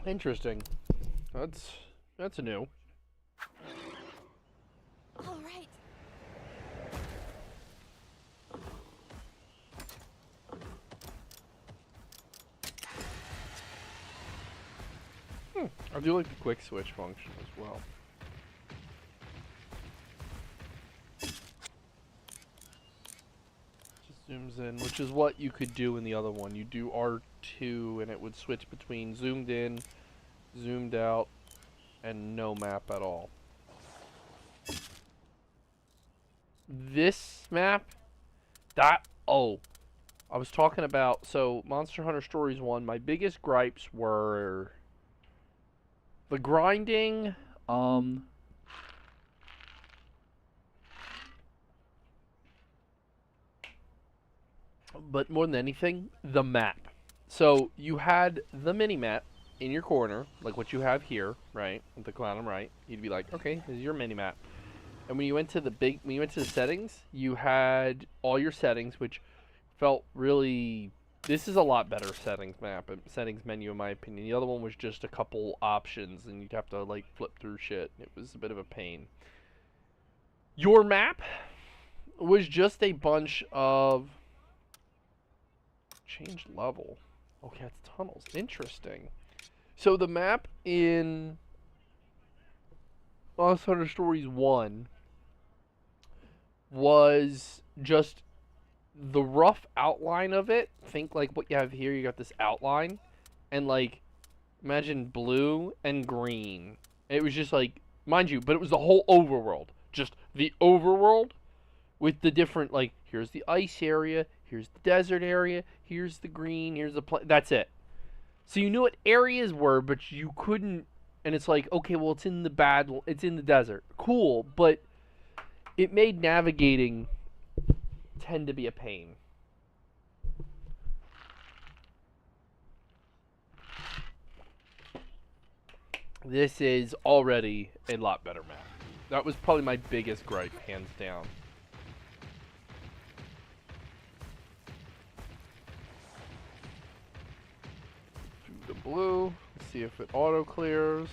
Interesting. That's new. All right. I do like the quick switch function as well. Just zooms in, which is what you could do in the other one. You do R2 and it would switch between zoomed in, zoomed out, and no map at all. This map, I was talking about, so Monster Hunter Stories 1, my biggest gripes were the grinding, but more than anything, the map. So you had the mini-map in your corner, like what you have here, right, at the bottom right. You'd be like, okay, this is your mini-map. And when you went to the settings, you had all your settings, which felt really. This is a lot better settings menu in my opinion. The other one was just a couple options, and you'd have to like flip through shit. It was a bit of a pain. Your map was just a bunch of change level. Okay, it's tunnels. Interesting. So the map in Monster Hunter Stories 1 was just the rough outline of it. Think like what you have here. You got this outline, and like imagine blue and green. It was just like, mind you, but it was the whole overworld. Just the overworld with the different, like, here's the ice area, here's the desert area, here's the green, here's the that's it. So you knew what areas were, but you couldn't. And it's like, okay, well, it's in the desert. Cool, but it made navigating tend to be a pain. This is already a lot better map. That was probably my biggest gripe, hands down. Do the blue, see if it auto clears.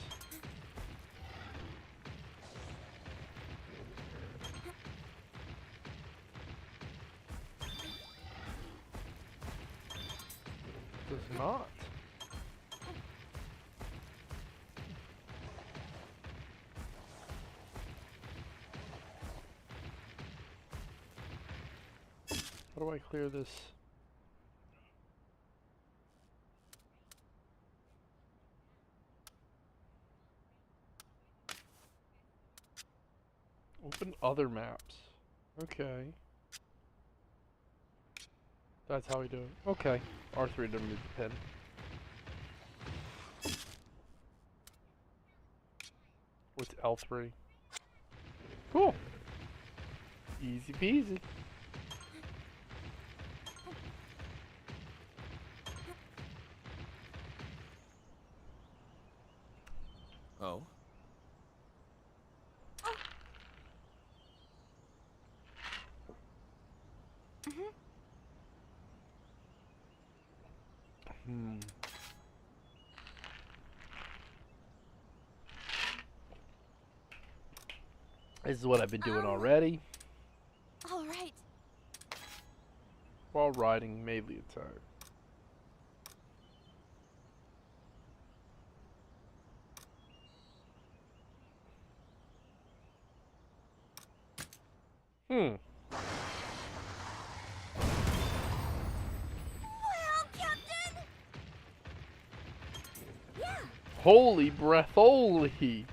Does not. How do I clear this? Open other maps. Okay. That's how we do it. Okay. R3 to remove the pin. What's L3? Cool. Easy peasy. Oh? This is what I've been doing already. All right. While riding melee attack. Well, Captain! Yeah. Holy breath, holy!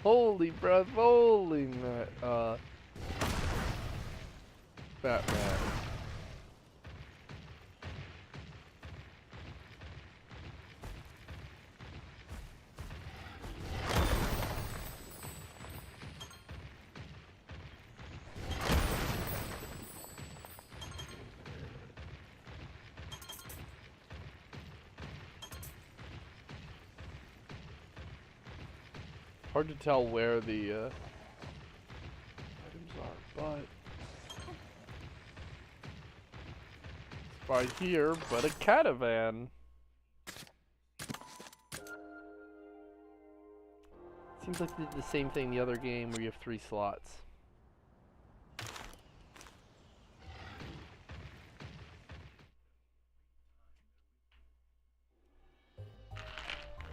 Holy breath, holy Batman. hard to tell where the items are, but it's right here, but a catavan. Seems like they did the same thing the other game where you have 3 slots.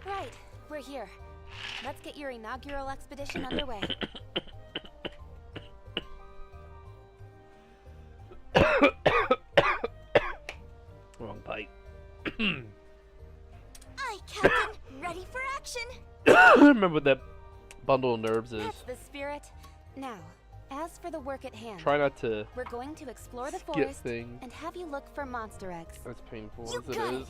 Right, we're here. Let's get your inaugural expedition underway. Wrong bite. Aye, Captain. Ready for action. I remember what that bundle of nerves is. That's the spirit. Now, as for the work at hand, Try not to we're going to explore the skip forest things. and have you look for monster eggs. As painful You as got it is.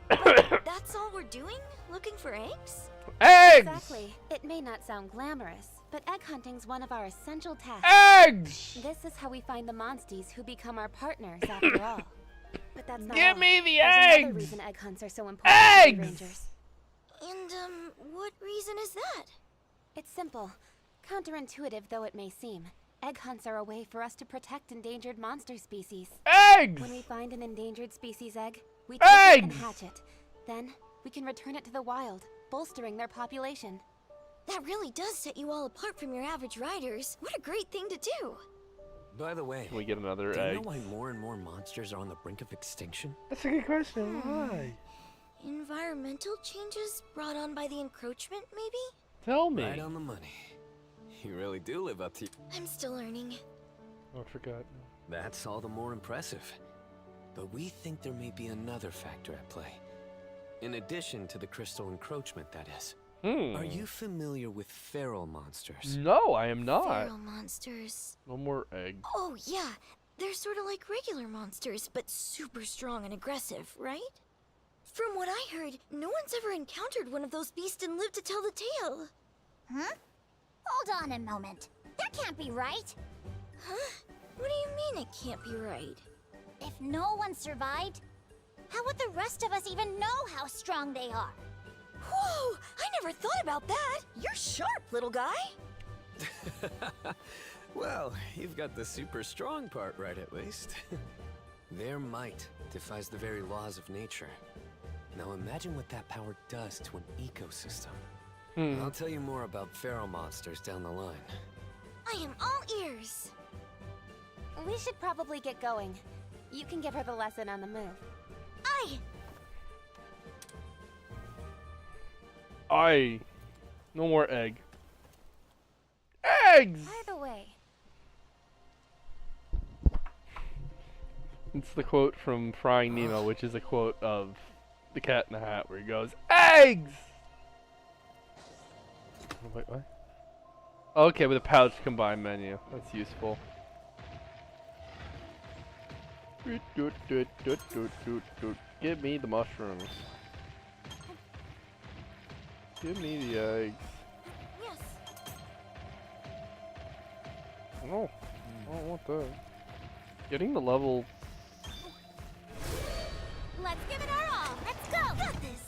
But that's all we're doing? Looking for eggs? Eggs! Exactly. It may not sound glamorous, but egg hunting's one of our essential tasks. Eggs! This is how we find the monsties who become our partners after all. But that's not Give all. me the There's another eggs! reason egg hunts are so important to the Eggs! Rangers. And, what reason is that? It's simple. Counterintuitive though it may seem, egg hunts are a way for us to protect endangered monster species. Eggs! When we find an endangered species egg, we take it and Eggs! hatch it. Then, we can return it to the wild, bolstering their population. That really does set you all apart from your average riders. What a great thing to do. By the way, Can we get another do you egg? know why more and more monsters are on the brink of extinction? That's a good question. Why? Environmental changes brought on by the encroachment, maybe? Tell me. Right on the money. You really do live up to... I'm still learning. Oh, I forgot. That's all the more impressive. But we think there may be another factor at play. In addition to the crystal encroachment, that is. Are you familiar with feral monsters? No, I am not. Feral monsters. No more eggs. Oh, yeah. They're sort of like regular monsters, but super strong and aggressive, right? From what I heard, no one's ever encountered one of those beasts and lived to tell the tale. Huh? Hold on a moment. That can't be right. Huh? What do you mean it can't be right? If no one survived, how would the rest of us even know how strong they are? Whoa! I never thought about that! You're sharp, little guy! Well, you've got the super strong part right at least. Their might defies the very laws of nature. Now imagine what that power does to an ecosystem. I'll tell you more about feral monsters down the line. I am all ears! We should probably get going. You can give her the lesson on the move. No more egg. Eggs! By the way, It's the quote from Frying Nemo, which is a quote of The Cat in the Hat, where he goes, "Eggs!" Oh, wait, what? Okay, with a pouch combined menu. That's useful. Give me the mushrooms. Give me the eggs. Yes. No, I don't want that. Getting the level. Let's give it our all. Let's go. Got this.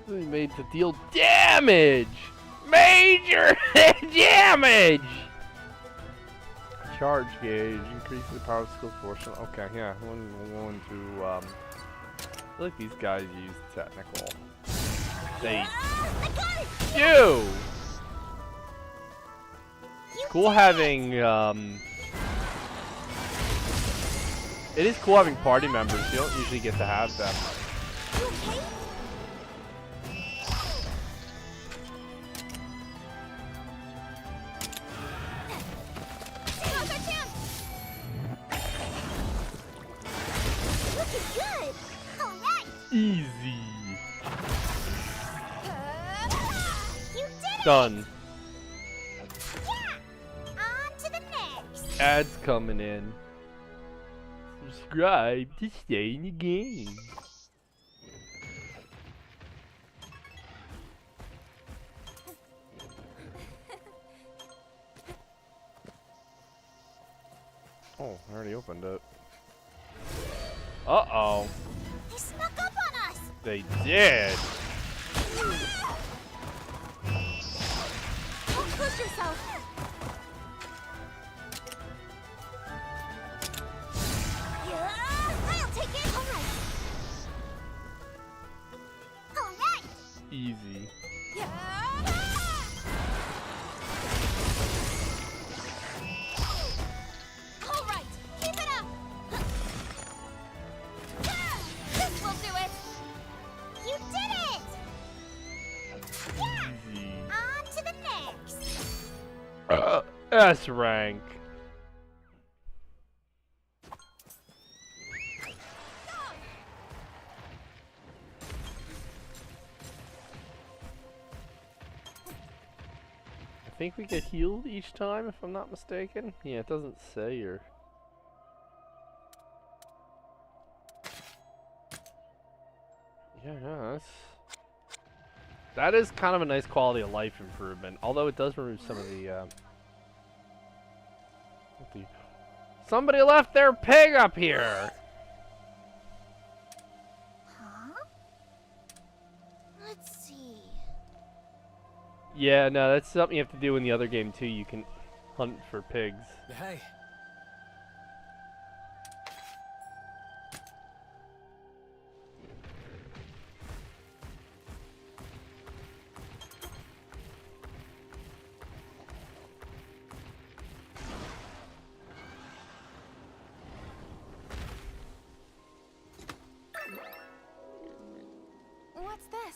Really made to deal damage! Major damage! Charge gauge, increase the power skills portion. Okay, yeah, I'm going to, I feel like these guys use technical. They do! It's cool having, it is cool having party members. You don't usually get to have them. You okay? Now's our chance! Looking good! All right. Easy. You did it. Done. Yeah. On to the next. Ads coming in. Subscribe to stay in the game. Oh, I already opened it. Uh-oh. They snuck up on us. They did. Brace yourself! Yeah, I'll take it. All right. All right. Easy. All right. Keep it up. This will do it. You did it. Yeah. Easy. On to the next. S rank. I think we get healed each time, if I'm not mistaken. Yeah, it doesn't say or. Yeah, no, that is kind of a nice quality of life improvement. Although it does remove some of the. Somebody left their pig up here. Huh? Let's see. Yeah, no, that's something you have to do in the other game too. You can hunt for pigs. Hey. What's this?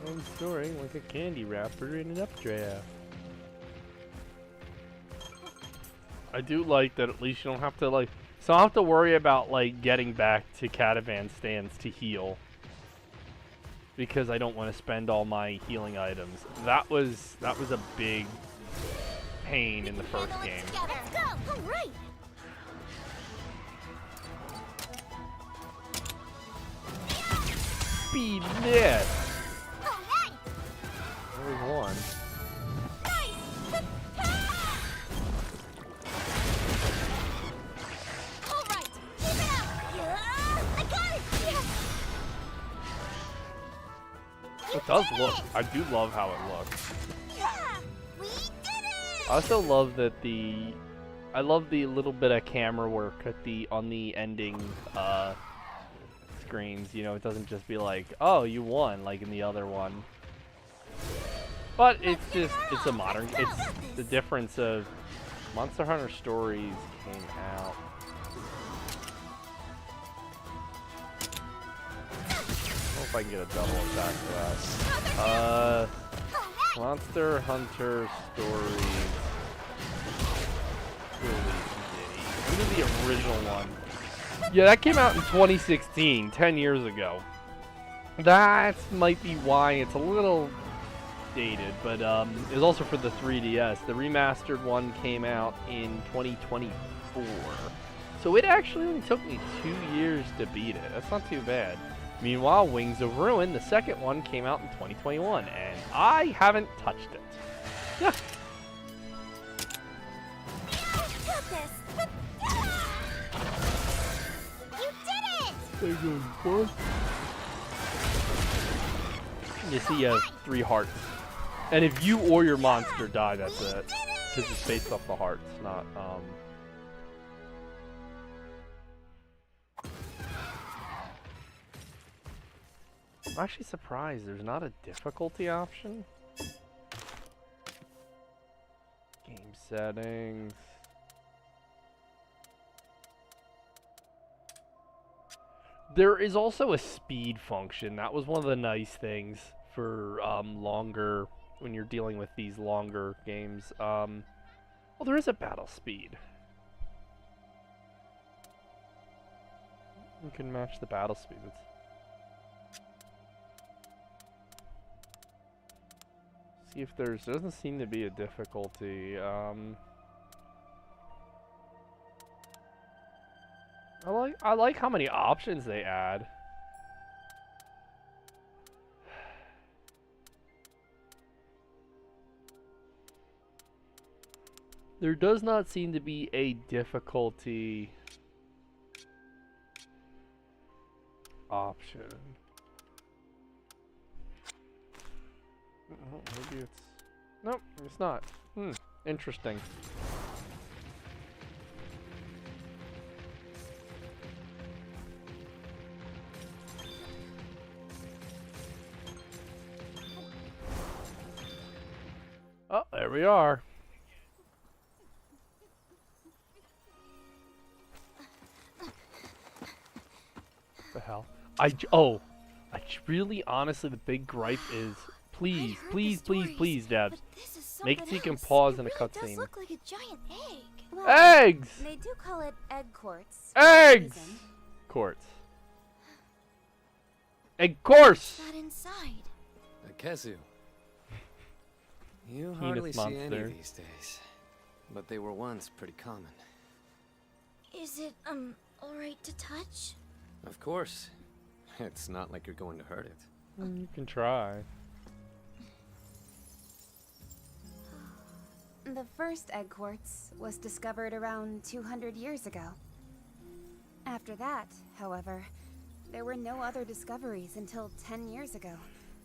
I'm storing like a candy wrapper in an updraft. I do like that at least you don't have to like, so I don't have to worry about like getting back to Catavan stands to heal. Because I don't want to spend all my healing items. That was a big pain in the first game. Let's go. All right. Speed this. All right. There's one. All right. Keep it up. Yeah, I got it. Yeah. It does look. I do love how it looks. Yeah. We did it. I also love that I love the little bit of camera work at on the ending screens. You know, it doesn't just be like, oh, you won, like in the other one. But it's a modern. It's the difference of Monster Hunter Stories came out. I don't know if I can get a double attack for that. Monster Hunter Stories. When did the original one? Yeah, that came out in 2016, 10 years ago. That might be why it's a little dated, but it was also for the 3DS. The remastered one came out in 2024. So it actually only took me 2 years to beat it. That's not too bad. Meanwhile, Wings of Ruin, the second one, came out in 2021, and I haven't touched it. Yeah. Got this. You did it. You see you have 3 hearts. And if you or your monster die, that's it. Because it's based off the hearts, not, I'm actually surprised there's not a difficulty option. Game settings. There is also a speed function. That was one of the nice things for longer, when you're dealing with these longer games. Well, there is a battle speed. You can match the battle speed. See if there doesn't seem to be a difficulty. I like how many options they add. There does not seem to be a difficulty option. Maybe it's... Nope, it's not. Interesting. Oh, there we are. The hell? I really, honestly, the big gripe is, please, Debs, make it so you can pause in a cutscene. Look like a giant egg. Well, Eggs! They do call it egg quartz. Eggs! Quartz. Egg course! That inside. Akezu. You hardly see any monster. these days, but they were once pretty common. Is it, alright to touch? Of course. It's not like you're going to hurt it. You can try. The first egg quartz was discovered around 200 years ago. After that, however, there were no other discoveries until 10 years ago.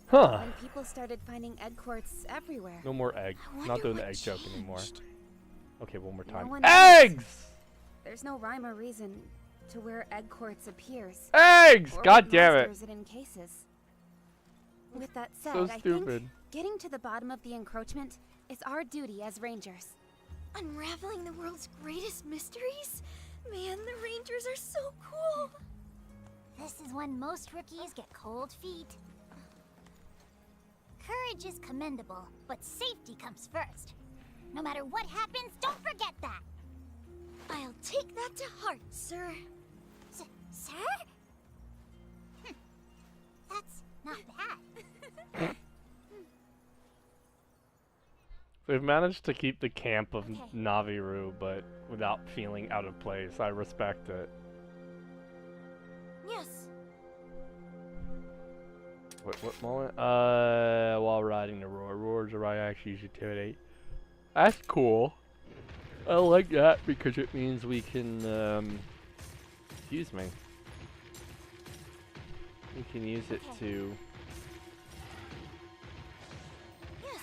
Huh. When people started finding egg quartz everywhere. No more egg. Not doing the egg joke anymore. Okay, one more time. one Eggs! There's no rhyme or reason to where egg quartz appears. Eggs! Or God what damn it. monsters it encases. With that said, So I stupid. think getting to the bottom of the encroachment is our duty as rangers. Unraveling the world's greatest mysteries? Man, the Rangers are so cool. This is when most rookies get cold feet. Courage is commendable, but safety comes first. No matter what happens, don't forget that. I'll take that to heart, sir. Sir? That's not bad. They've managed to keep the camp of Naviru, but without feeling out of place. I respect it. Yes. What moment? While riding the roar. Roars a Ryaxi's utility. That's cool. I like that because it means we can, excuse me. We can use it to... Yes.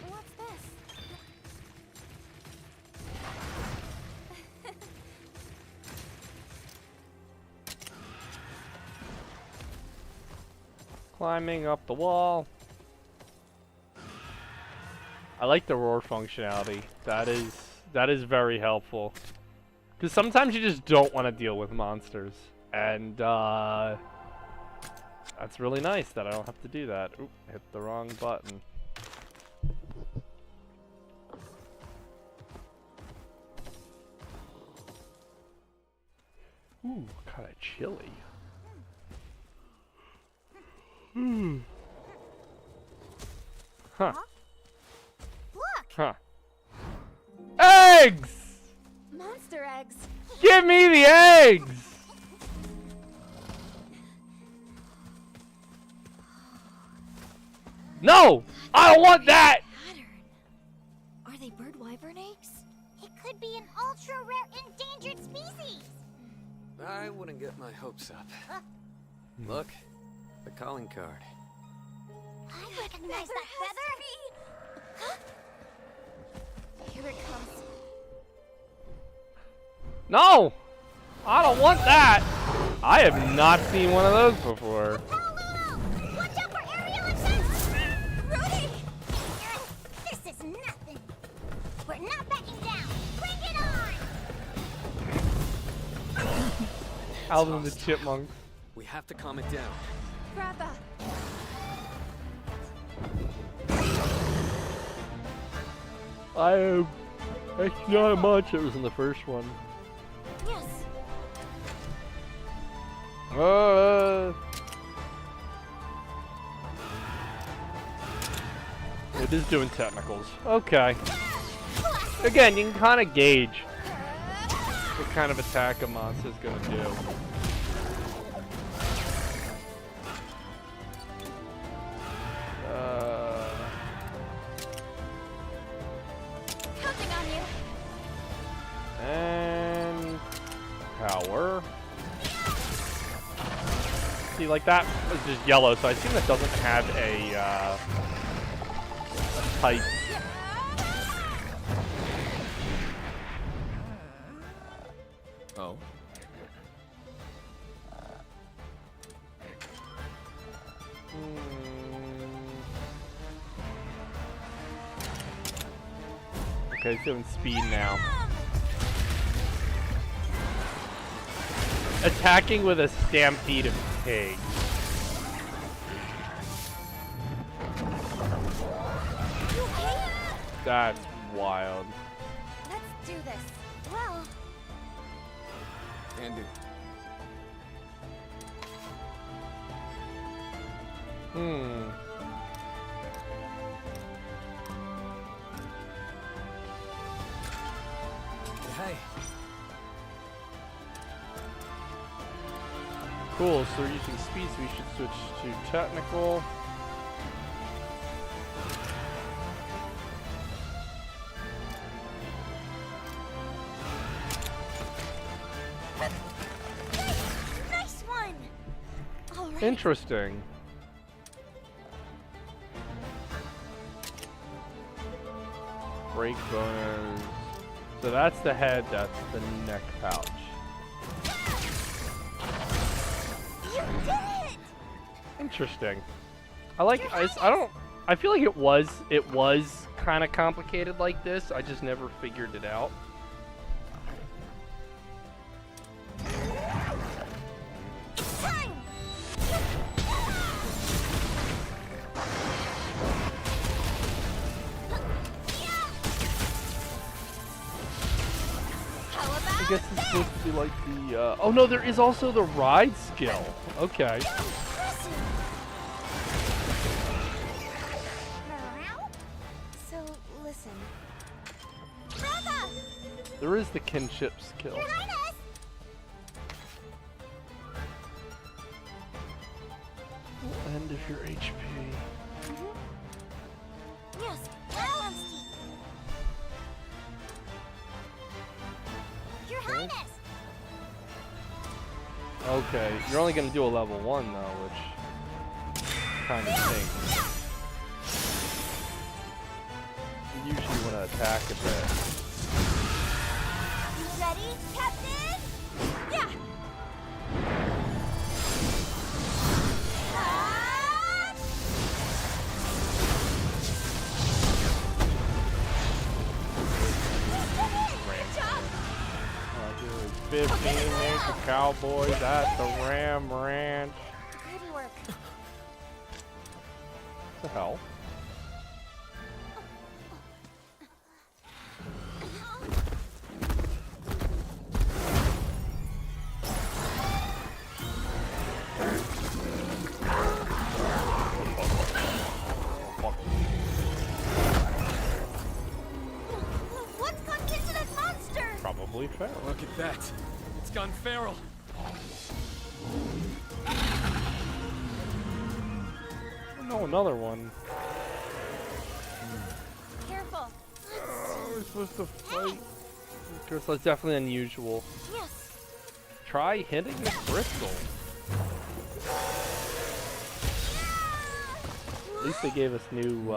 What's this? Climbing up the wall. I like the roar functionality. That is very helpful. Because sometimes you just don't want to deal with monsters. And that's really nice that I don't have to do that. Oop, hit the wrong button. Ooh, kind of chilly. Huh. Look! Huh. Eggs! Monster eggs. Give me the eggs! No! I don't want that! Pattern. Are they bird wyvern eggs? It could be an ultra-rare endangered species! I wouldn't get my hopes up. Look, the calling card. I recognize that feather! Here it comes. No! I don't want that! I have not seen one of those before. Paoluno! Watch out for aerial attacks! Rudy! This is nothing! We're not backing down! Bring it on! Alvin the Chipmunk. We have to calm it down. Pratha! That's not much. It was in the first one. Yes. It is doing technicals. Okay. Again, you can kind of gauge what kind of attack a monster's gonna do. Counting on you. And power. See, like that is just yellow, so I assume that doesn't have a type. Oh. Okay, it's doing speed now. Attacking with a stampede of pigs. You okay? That's wild. Let's do this. Well, Can do. Hey. Cool, so we're using speed, so we should switch to technical. Nice one! All right. Interesting. Break bonus. So that's the head, that's the neck pouch. You did it! Interesting. I feel like it was kind of complicated like this. I just never figured it out. Time! How about I guess it's supposed to be like the, oh no, there is also the ride skill. Okay. impressive? So, listen. Brother! There is the kinship skill. Your Highness! End of your HP. Yes, balanced. Your Highness! Okay, you're only gonna do a level 1 though, which kind of stinks. You usually want to attack a bit. Ready, Captain? Yeah! Good job! 15 Nature Cowboys at the Ram Ranch. good work. What the hell? What's gone into that monster? Probably fair. Look at that. It's gone feral. No, another one. Careful. Oh, we're supposed to fight. Because that's definitely unusual. Yes. Try hitting the crystal. At least they gave us new